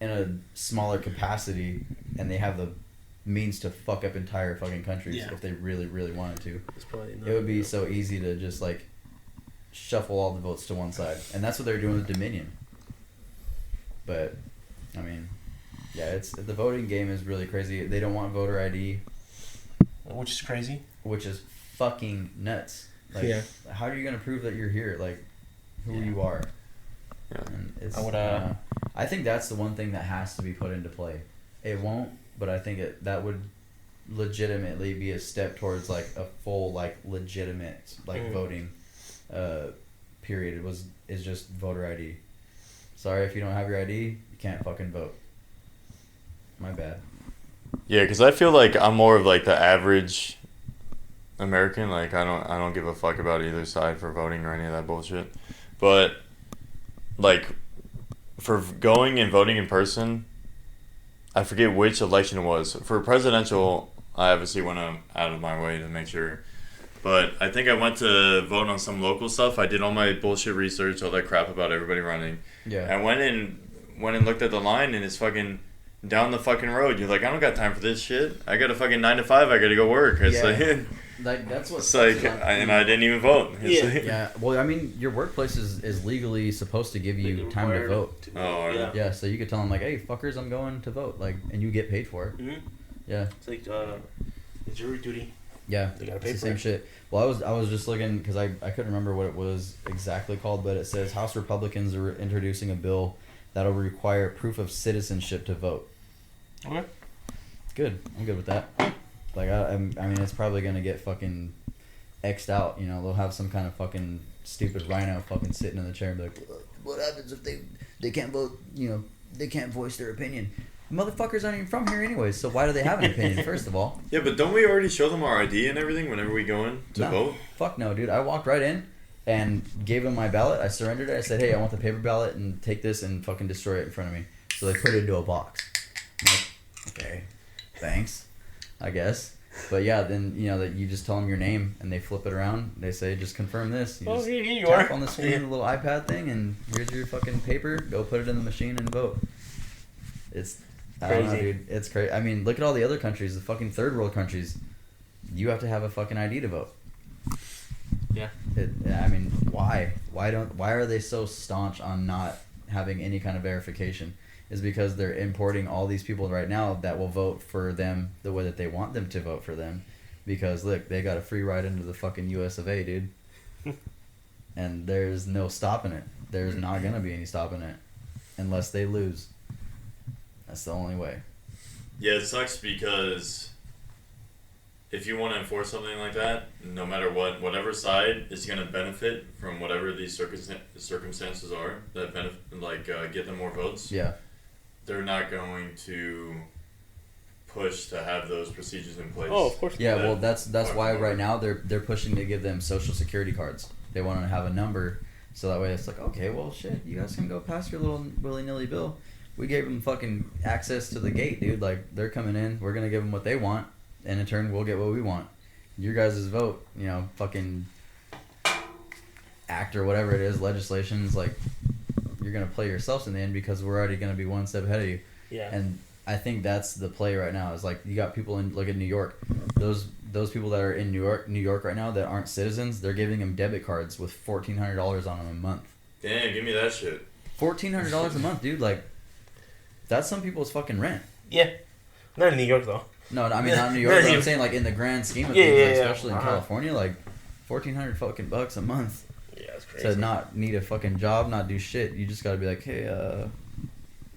in a smaller capacity, and they have the means to fuck up entire fucking countries if they really, really wanted to. It would be so easy to just like shuffle all the votes to one side, and that's what they're doing with Dominion. But I mean, yeah, it's the voting game is really crazy. They don't want voter ID, which is crazy. Which is fucking nuts. Like, how are you gonna prove that you're here? Like, who you are? Yeah. And it's, I think that's the one thing that has to be put into play. It won't. But I think that would legitimately be a step towards like a full like legitimate like voting period. Is just voter ID. Sorry if you don't have your ID, you can't fucking vote. My bad. Yeah, because I feel like I'm more of like the average American. Like I don't give a fuck about either side for voting or any of that bullshit. But like for going and voting in person, I forget which election it was. For presidential, I obviously went out of my way to make sure. But I think I went to vote on some local stuff. I did all my bullshit research, all that crap about everybody running. Yeah. I went and looked at the line, and it's fucking down the fucking road. You're like, I don't got time for this shit. I got a fucking 9 to 5. I got to go work. It's like that's what. It's like, and I didn't even vote. Yeah. Well, I mean, your workplace is legally supposed to give you time to vote. Yeah. So you could tell them like, hey, fuckers, I'm going to vote. Like, and you get paid for it. Mm-hmm. Yeah. It's like it's jury duty. Yeah. They gotta pay it's the same shit. Well, I was just looking because I couldn't remember what it was exactly called, but it says House Republicans are introducing a bill that'll require proof of citizenship to vote. Okay. Good. I'm good with that. Like, I mean, it's probably gonna get fucking X'd out. You know, they'll have some kind of fucking stupid rhino fucking sitting in the chair and be like, "What happens if they can't vote? You know, they can't voice their opinion." Motherfuckers aren't even from here anyways, so why do they have an opinion? First of all. Yeah, but don't we already show them our ID and everything whenever we go in to vote? Fuck no, dude. I walked right in and gave them my ballot. I surrendered it. I said, "Hey, I want the paper ballot and take this and fucking destroy it in front of me." So they put it into a box. I'm like, okay, thanks, I guess. But yeah, then you know that you just tell them your name and they flip it around. They say, "Just confirm this." You just here you tap are. on the screen, the little iPad thing, and here's your fucking paper. Go put it in the machine and vote. It's I don't know, Crazy. dude. It's crazy. I mean, look at all the other countries, the fucking third world countries. You have to have a fucking ID to vote. Yeah. I mean, why? Why are they so staunch on not having any kind of verification? Is because they're importing all these people right now that will vote for them the way that they want them to vote for them. Because look, they got a free ride into the fucking US of A, dude. And there's no stopping it. There's not gonna be any stopping it unless they lose. That's the only way. Yeah, it sucks because if you want to enforce something like that, no matter what, whatever side is going to benefit from whatever these circumstances are that benefit, get them more votes. Yeah. They're not going to push to have those procedures in place. Oh, of course. Yeah, well, that's why right now they're pushing to give them social security cards. They want to have a number, so that way it's like, okay, well, shit, you guys can go pass your little willy-nilly bill. We gave them fucking access to the gate, dude. Like, they're coming in, we're gonna give them what they want, and in turn, we'll get what we want. Your guys' vote, you know, fucking act or whatever it is, legislation's like, you're gonna play yourselves in the end because we're already gonna be one step ahead of you. Yeah. And I think that's the play right now. Is like you got people in look at New York, those people that are in New York right now that aren't citizens, they're giving them debit cards with $1,400 on them a month. Damn, give me that shit. $1,400 a month, dude. Like, that's some people's fucking rent. Yeah. Not in New York, though. No, I mean not in New York. But I'm saying like in the grand scheme of Yeah, things, yeah, like, yeah. especially in California, like $1,400 fucking bucks a month Yeah, that's crazy. to not need a fucking job, not do shit. You just got to be like, hey,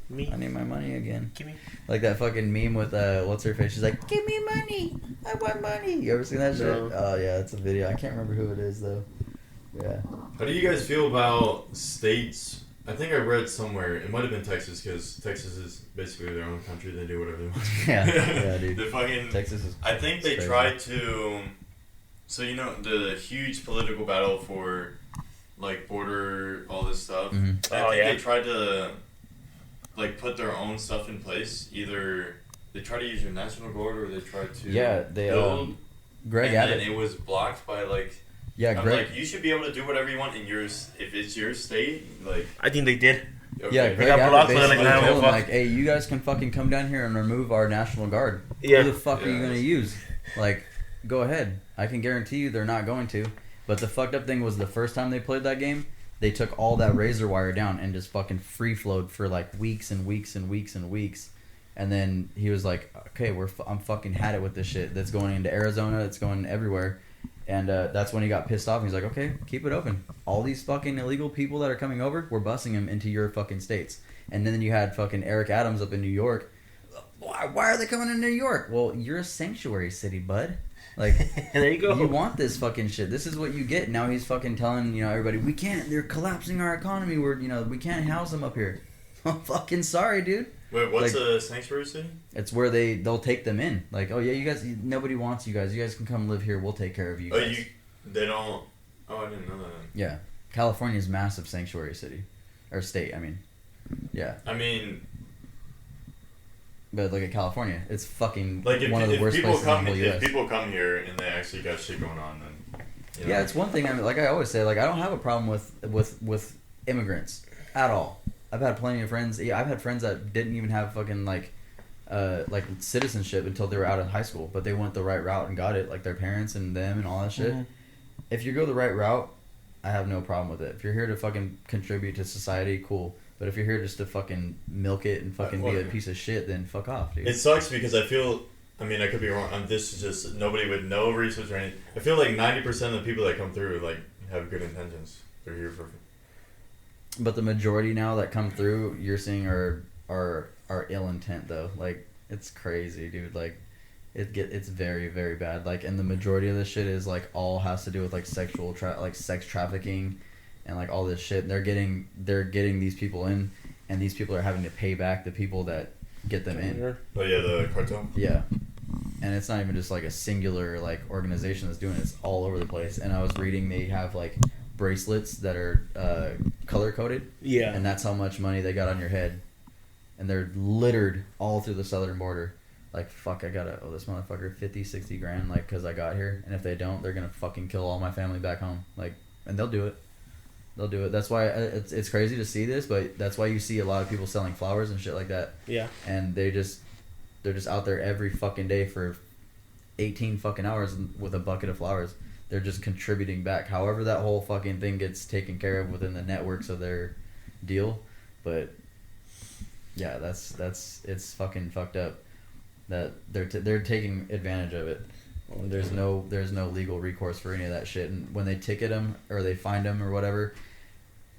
Me? I need my money again. Give me. Like that fucking meme with what's her face? She's like, "Give me money, I want money." You ever seen that shit? No. Oh yeah, it's a video. I can't remember who it is though. Yeah. How do you guys feel about states? I think I read somewhere, it might have been Texas, because Texas is basically their own country. They do whatever they want. Yeah, dude. They fucking. Texas is. I think they crazy. tried to. So you know the huge political battle for, like, border, all this stuff. Mhm. I Oh, think yeah. they tried to, like, put their own stuff in place. Either they try to use your national guard, or they try to. Yeah, they build. Greg and Abbott. then it was blocked by, like. Yeah, I'm Greg. like, you should be able to do whatever you want in yours. If it's your state, like. I think they did. Okay. Yeah, Greg got Abbott blocked, but they're basically like, nah, told them fuck. like, "Hey, you guys can fucking come down here and remove our national guard. Yeah. Who the fuck are you Yeah. gonna use? Like, go ahead. I can guarantee you they're not going to." But the fucked up thing was the first time they played that game, they took all that razor wire down and just fucking free flowed for like weeks and weeks and weeks and weeks. And then he was like, "Okay, I'm fucking had it with this shit. That's going into Arizona. It's going everywhere." And that's when he got pissed off. He's like, "Okay, keep it open. All these fucking illegal people that are coming over, we're busing them into your fucking states." And then you had fucking Eric Adams up in New York. Why are they coming to New York? Well, you're a sanctuary city, bud. Like, There you go. you want this fucking shit. This is what you get. Now he's fucking telling, you know, everybody, we can't. They're collapsing our economy. We can't house them up here. I'm fucking sorry, dude. Wait, what's Like- a sanctuary city? It's where they'll take them in. Like, oh yeah, you guys, nobody wants you guys. You guys can come live here. We'll take care of you Oh, guys. they don't. Oh, I didn't know that. Yeah, California's massive sanctuary city, or state. I mean, yeah. I mean, But look at California. It's fucking like one of the if worst people places come, in the whole if US. people come here and they actually got shit going on, then. You know. Yeah, it's one thing. I mean, like I always say, like I don't have a problem with immigrants at all. I've had plenty of friends. Yeah, I've had friends that didn't even have fucking like citizenship until they were out of high school, but they went the right route and got it. Like their parents and them and all that shit. Mhm. If you go the right route, I have no problem with it. If you're here to fucking contribute to society, cool. But if you're here just to fucking milk it and fucking be a piece of shit, then fuck off, dude. It sucks because I feel. I mean, I could be wrong. This is just nobody with no research or anything. I feel like 90% of the people that come through like have good intentions. They're here for. But the majority now that come through, you're seeing are ill intent though. Like It's crazy, dude. Like, it's very, very bad. Like, and the majority of this shit is like all has to do with like sex trafficking, and like all this shit. They're getting these people in, and these people are having to pay back the people that get them in. Oh yeah, the cartel. Yeah, and it's not even just like a singular like organization that's doing it. It's all over the place. And I was reading they have like bracelets that are color coded. Yeah. And that's how much money they got on your head, and they're littered all through the southern border. Like, fuck, I gotta owe this motherfucker 50, 60 grand, like, because I got here. And if they don't, they're gonna fucking kill all my family back home. Like, and they'll do it. They'll do it. That's why it's crazy to see this, but that's why you see a lot of people selling flowers and shit like that. Yeah. And they're just out there every fucking day for 18 fucking hours with a bucket of flowers. They're just contributing back. However that whole fucking thing gets taken care of within the networks of their deal. But, yeah, it's fucking fucked up. That they're taking advantage of it. There's no legal recourse for any of that shit. And when they ticket them or they find them or whatever,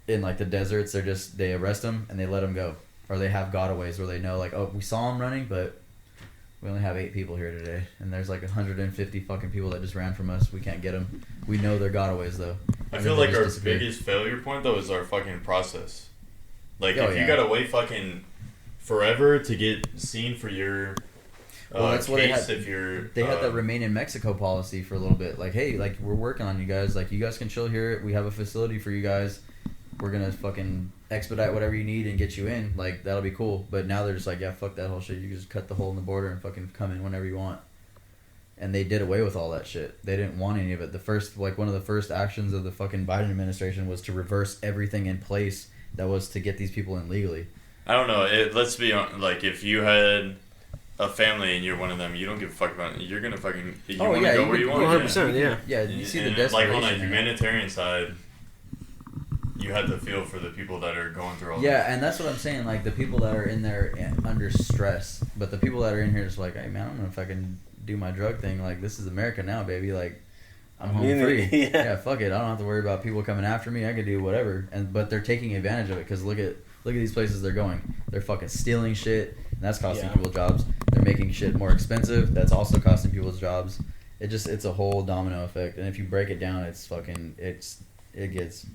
in like the deserts, they arrest them and they let them go. Or they have gotaways where they know like, oh, we saw them running, but we only have 8 people here today, and there's like 150 fucking people that just ran from us. We can't get them. We know they're gotaways though. I feel like our biggest failure point though is our fucking process. Like if you gotta wait fucking forever to get seen for your that's what they had. If you're, they had that remain in Mexico policy for a little bit. Like, hey, like we're working on you guys. Like, you guys can chill here. We have a facility for you guys. We're gonna fucking expedite whatever you need and get you in. Like, that'll be cool. But now they're just like, yeah, fuck that whole shit. You can just cut the hole in the border and fucking come in whenever you want. And they did away with all that shit. They didn't want any of it. One of the first actions of the fucking Biden administration was to reverse everything in place that was to get these people in legally. I don't know. Let's be honest. Like, if you had a family and you're one of them, you don't give a fuck about it. You're gonna fucking go where you want. 100%, yeah. Yeah, you see the and desperation. like on a humanitarian side, you have to feel for the people that are going through all this. Yeah, and that's what I'm saying. Like the people that are in there under stress, but the people that are in here just like, hey man, I'm gonna fucking do my drug thing. Like, this is America now, baby. Like, I'm home free. Yeah, fuck it. I don't have to worry about people coming after me. I can do whatever. But they're taking advantage of it because look at these places they're going. They're fucking stealing shit, and that's costing people jobs. They're making shit more expensive. That's also costing people's jobs. It's a whole domino effect. And if you break it down, it gets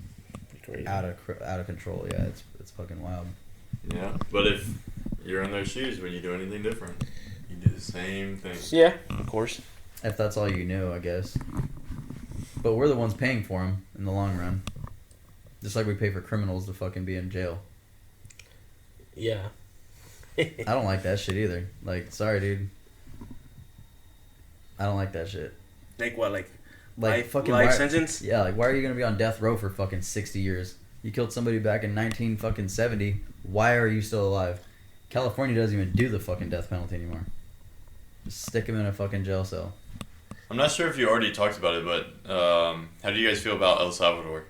crazy. out of control. Yeah, it's fucking wild. Yeah, but if you're in their shoes, would you do anything different? You do the same thing. Yeah, of course. If that's all you knew, I guess. But we're the ones paying for them in the long run. Just like we pay for criminals to fucking be in jail. Yeah. I don't like that shit either. Like, sorry, dude. I don't like that shit. Like what? Like life sentence? Yeah, like why are you gonna be on death row for fucking 60 years? You killed somebody back in 1970. Why are you still alive? California doesn't even do the fucking death penalty anymore. Just stick him in a fucking jail cell. I'm not sure if you already talked about it, but how do you guys feel about El Salvador?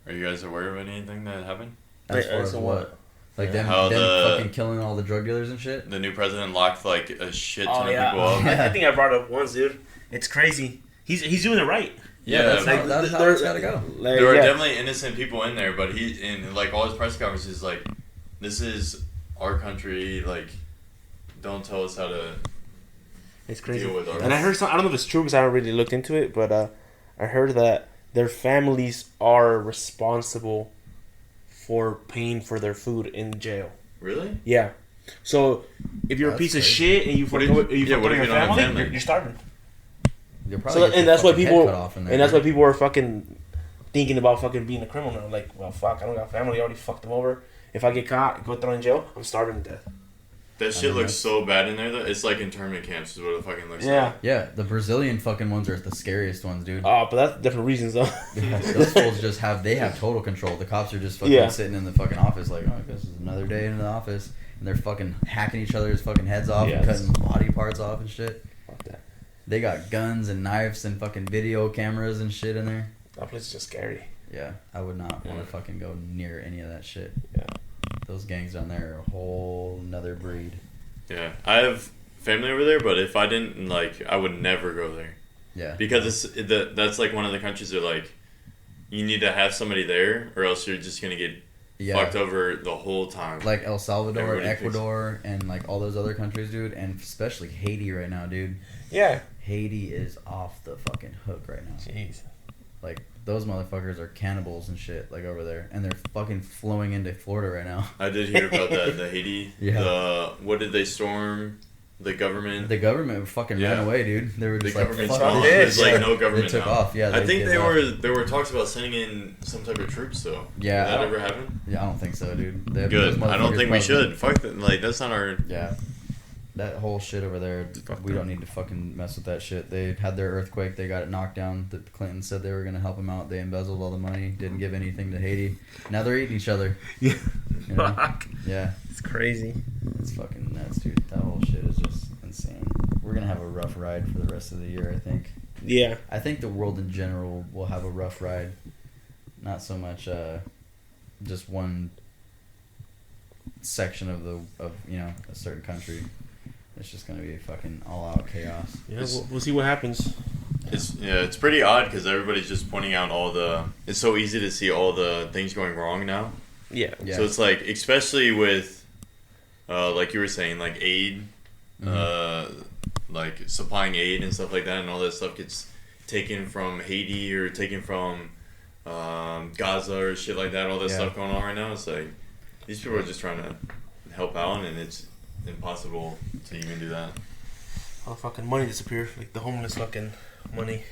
Are you guys aware of anything that happened? As far as what? Like them fucking killing all the drug dealers and shit? The new president locked like a shit ton of people up. I think I brought it up once, dude. It's crazy. He's doing it right. Yeah, that's how it's gotta go. Like, there are definitely innocent people in there, but he in like all his press conferences, like, this is our country. Like, don't tell us how to. It's crazy. Deal with our. And I heard I don't know if it's true because I haven't really looked into it, but I heard that their families are responsible for paying for their food in jail. Really? Yeah. So if you're a piece of shit and you fuck up your family, you're starving. And that's why people are fucking thinking about fucking being a criminal. Like, well, fuck, I don't got family. I already fucked them over. If I get caught, go thrown in jail, I'm starving to death. That shit looks so bad in there though. It's like internment camps is what it fucking looks like. Yeah, the Brazilian fucking ones are the scariest ones, dude. Oh, but that's different reasons though. Those fools just have total control. The cops are just fucking sitting in the fucking office like, oh, this is another day in the office. And they're fucking hacking each other's fucking heads off and cutting body parts off and shit. Fuck that. They got guns and knives and fucking video cameras and shit in there. That place is just scary. Yeah, I would not want to fucking go near any of that shit. Yeah. Those gangs down there are a whole nother breed. Yeah, I have family over there, but if I didn't, like, I would never go there. Yeah. Because that's like one of the countries that, like, you need to have somebody there or else you're just going to get fucked over the whole time. Like El Salvador, Everybody Ecuador, and like all those other countries, dude, and especially Haiti right now, dude. Yeah. Haiti is off the fucking hook right now. Jeez. Like, those motherfuckers are cannibals and shit, like, over there. And they're fucking flowing into Florida right now. I did hear about that. The Haiti. Yeah. What did they storm? The government. The government fucking ran away, dude. They were The just like, government's fuck gone. this. There's like no government They took now. off, yeah. I think they left. there were talks about sending in some type of troops though. Yeah. Did that ever happen? Yeah, I don't think so, dude. Good. I don't think we should. Fuck that. Like, that's not our. Yeah. That whole shit over there, we don't need to fucking mess with that shit. They had their earthquake, they got it knocked down. The Clintons said they were going to help them out. They embezzled all the money, didn't give anything to Haiti. Now they're eating each other. Yeah. You know? Fuck. Yeah. It's crazy. It's fucking nuts, dude. That whole shit is just insane. We're going to have a rough ride for the rest of the year, I think. Yeah. I think the world in general will have a rough ride. Not so much just one section of a certain country. It's just gonna be fucking all out chaos. Yeah, we'll see what happens. It's pretty odd because everybody's just pointing out all the. It's so easy to see all the things going wrong now. Yeah. So it's like, especially with, like you were saying, like aid, like supplying aid and stuff like that, and all that stuff gets taken from Haiti or taken from Gaza or shit like that. All this stuff going on right now. It's like these people are just trying to help out, and it's impossible to even do that. All the fucking money disappeared, like the homeless fucking money.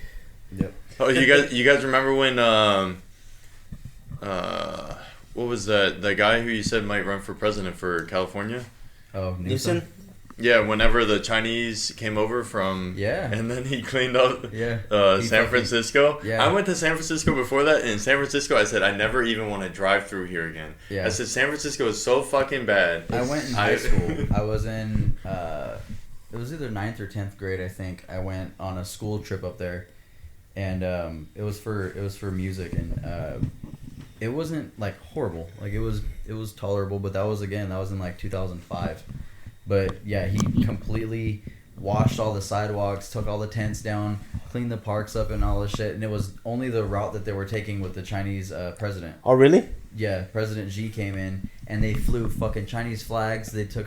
Yep. Oh, you guys remember when what was that? The guy who you said might run for president for California? Oh, Newsom? Yeah, whenever the Chinese came over from and then he cleaned up San Francisco. Yeah. I went to San Francisco before that, and in San Francisco I said I never even want to drive through here again. Yeah. I said San Francisco is so fucking bad. I went in high school. I was in it was either 9th or 10th grade, I think. I went on a school trip up there, and it was for music, and it wasn't like horrible. Like it was tolerable, but that was in like 2005. But yeah, he completely washed all the sidewalks, took all the tents down, cleaned the parks up and all this shit. And it was only the route that they were taking with the Chinese president. Oh, really? Yeah, President Xi came in and they flew fucking Chinese flags. They took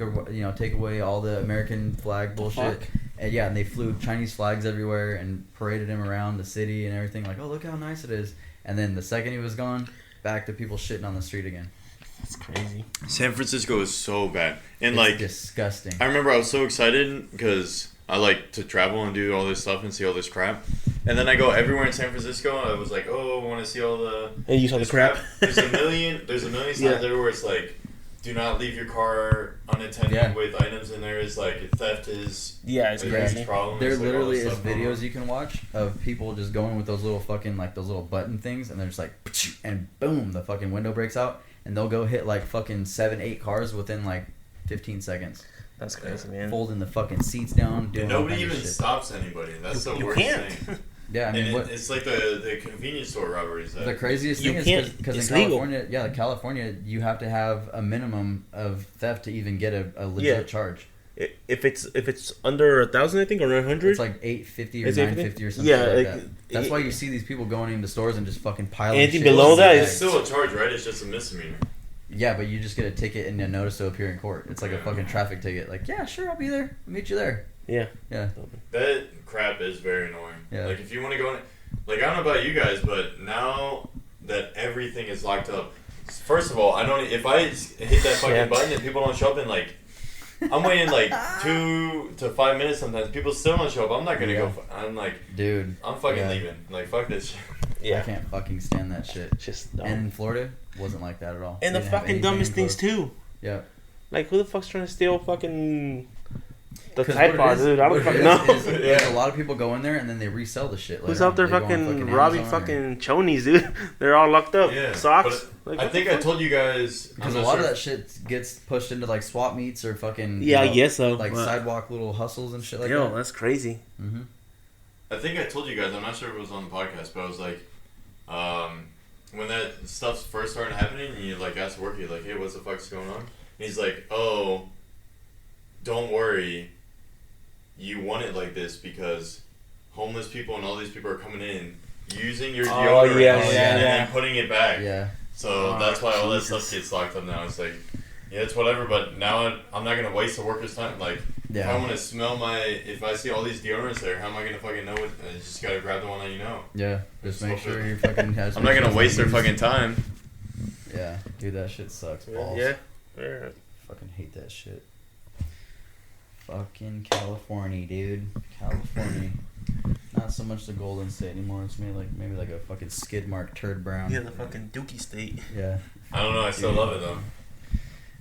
take away all the American flag bullshit. And yeah, and they flew Chinese flags everywhere and paraded him around the city and everything. Like, oh, look how nice it is. And then the second he was gone, back to people shitting on the street again. That's crazy. San Francisco is so bad, and It's like disgusting. I remember I was so excited because I like to travel and do all this stuff and see all this crap. And then I go everywhere in San Francisco. I was like, oh, I want to see all the. And you saw the crap. There's a million signs everywhere. It's like, do not leave your car unattended with items in there. It's like theft is. Yeah, it's a crazy. huge problem. There It's like all literally this is stuff going videos on. you can watch of people just going with those little fucking those little button things, and they're just like, and boom, the fucking window breaks out, and they'll go hit like fucking 7-8 cars within like 15 seconds. That's crazy, man. Folding the fucking seats down, doing And all nobody kinds of even shit. stops anybody. That's the You worst can't. thing. Yeah, I mean, And it's like the convenience store robberies. the craziest You thing is can't. because It's in legal. California, California, you have to have a minimum of theft to even get a legit charge. If it's under 1,000, I think, or 900. It's like 850 or It's 950 or something yeah, like like, that. That's why you see these people going into stores and just fucking piling Anything shit below in that their It's is- bags. still a charge, right? It's just a misdemeanor. Yeah, but you just get a ticket and a notice to appear in court. It's like a fucking traffic ticket. Like, yeah, sure, I'll be there. I'll meet you there. Yeah. Yeah. That crap is very annoying. Yeah. Like, if you want to go in, like, I don't know about you guys, but now that everything is locked up, first of all, I don't. If I hit that fucking button and people don't show up in like, I'm waiting like 2 to 5 minutes sometimes. People still don't show up. I'm not gonna go. I'm like, dude, I'm fucking leaving. Like, fuck this shit. Yeah. I can't fucking stand that shit. It's just dumb. And in Florida, wasn't like that at all. And They the didn't have fucking anything dumbest things close. too. Yeah. Like, who the fuck's trying to steal fucking the 'Cause Tide what it Pods, is- dude? I what don't it fucking is know. is a lot of people go in there and then they resell the shit. Who's later out there on. They go on fucking robbing Amazon or- fucking chonies, dude? They're all locked up. Yeah, Socks. but Like, I what think the I fuck? told you guys Because a lot of that shit gets pushed into like swap meets or fucking Yeah, I guess so. like but- sidewalk little hustles and shit like Yo, that. that's crazy. Mm-hmm. I think I told you guys. I'm not sure if it was on the podcast, but I was like, when that stuff first started happening, and you like asked Worky, like, hey, what's the fuck's going on? And he's like, oh, don't worry, you want it like this because homeless people and all these people are coming in using your deodorant and then putting it back. Yeah. So that's why all that stuff gets locked up now. It's like, yeah, it's whatever, but now I'm not going to waste the worker's time. Like, if I want to smell if I see all these deodorants there, how am I going to fucking know what? I just got to grab the one that you know. Yeah, just make sure you fucking has. I'm not going to waste their fucking time. Yeah, dude, that shit sucks balls. Yeah. Fucking hate that shit. Fucking California, dude. California. Not so much the Golden State anymore. It's maybe like a fucking skid mark turd brown. Yeah, the fucking Dookie State. Yeah. I don't know. I still love it though.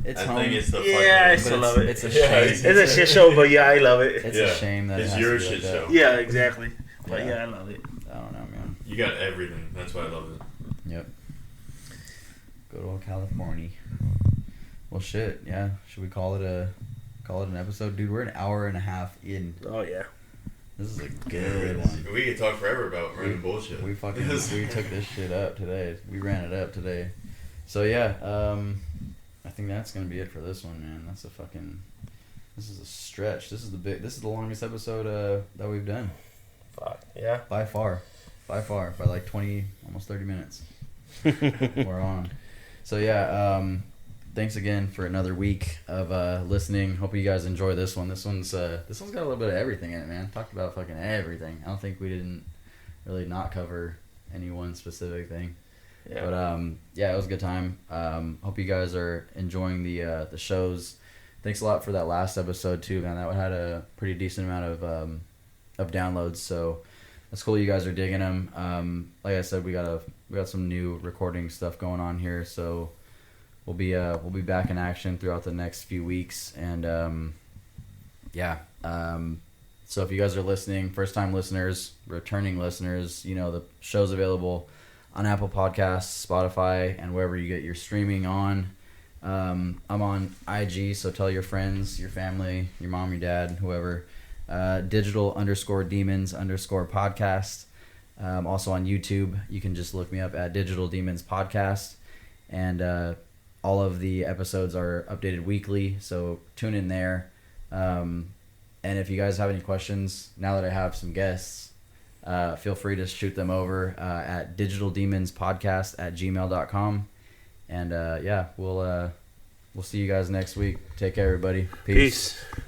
It's I home. think it's the Yeah, I fucking. still love it. It's a Yeah, shame. it's It's a shit show, but yeah, I love it. It's Yeah. a shame that It's it has your to be shit like that. show. Yeah, exactly. But Yeah. yeah, I love it. I don't know, man. You got everything. That's why I love it. Yep. Good old California. Well, shit. Yeah. Should we call it an episode, dude? We're an hour and a half in. Oh yeah. This is a good one. We could talk forever about random bullshit. We fucking we took this shit up today. We ran it up today. So yeah, I think that's gonna be it for this one, man. This is a stretch. This is the longest episode that we've done. Fuck yeah. By far. By like 20, almost 30 minutes. We're on. So yeah, thanks again for another week of listening. Hope you guys enjoy this one. This one's got a little bit of everything in it, man. Talked about fucking everything. I don't think we didn't really not cover any one specific thing. Yeah. But yeah, it was a good time. Hope you guys are enjoying the shows. Thanks a lot for that last episode too, man. That had a pretty decent amount of downloads, so that's cool. You guys are digging them. Like I said, we got some new recording stuff going on here, so we'll be back in action throughout the next few weeks, and yeah. So if you guys are listening, first time listeners, returning listeners, the show's available on Apple Podcasts, Spotify, and wherever you get your streaming on. I'm on IG, so tell your friends, your family, your mom, your dad, whoever. digital_demons_podcast. Also on YouTube, you can just look me up at Digital Demons Podcast, and all of the episodes are updated weekly, so tune in there. And if you guys have any questions, now that I have some guests, feel free to shoot them over at digitaldemonspodcast@gmail.com. And yeah, we'll see you guys next week. Take care, everybody. Peace. Peace.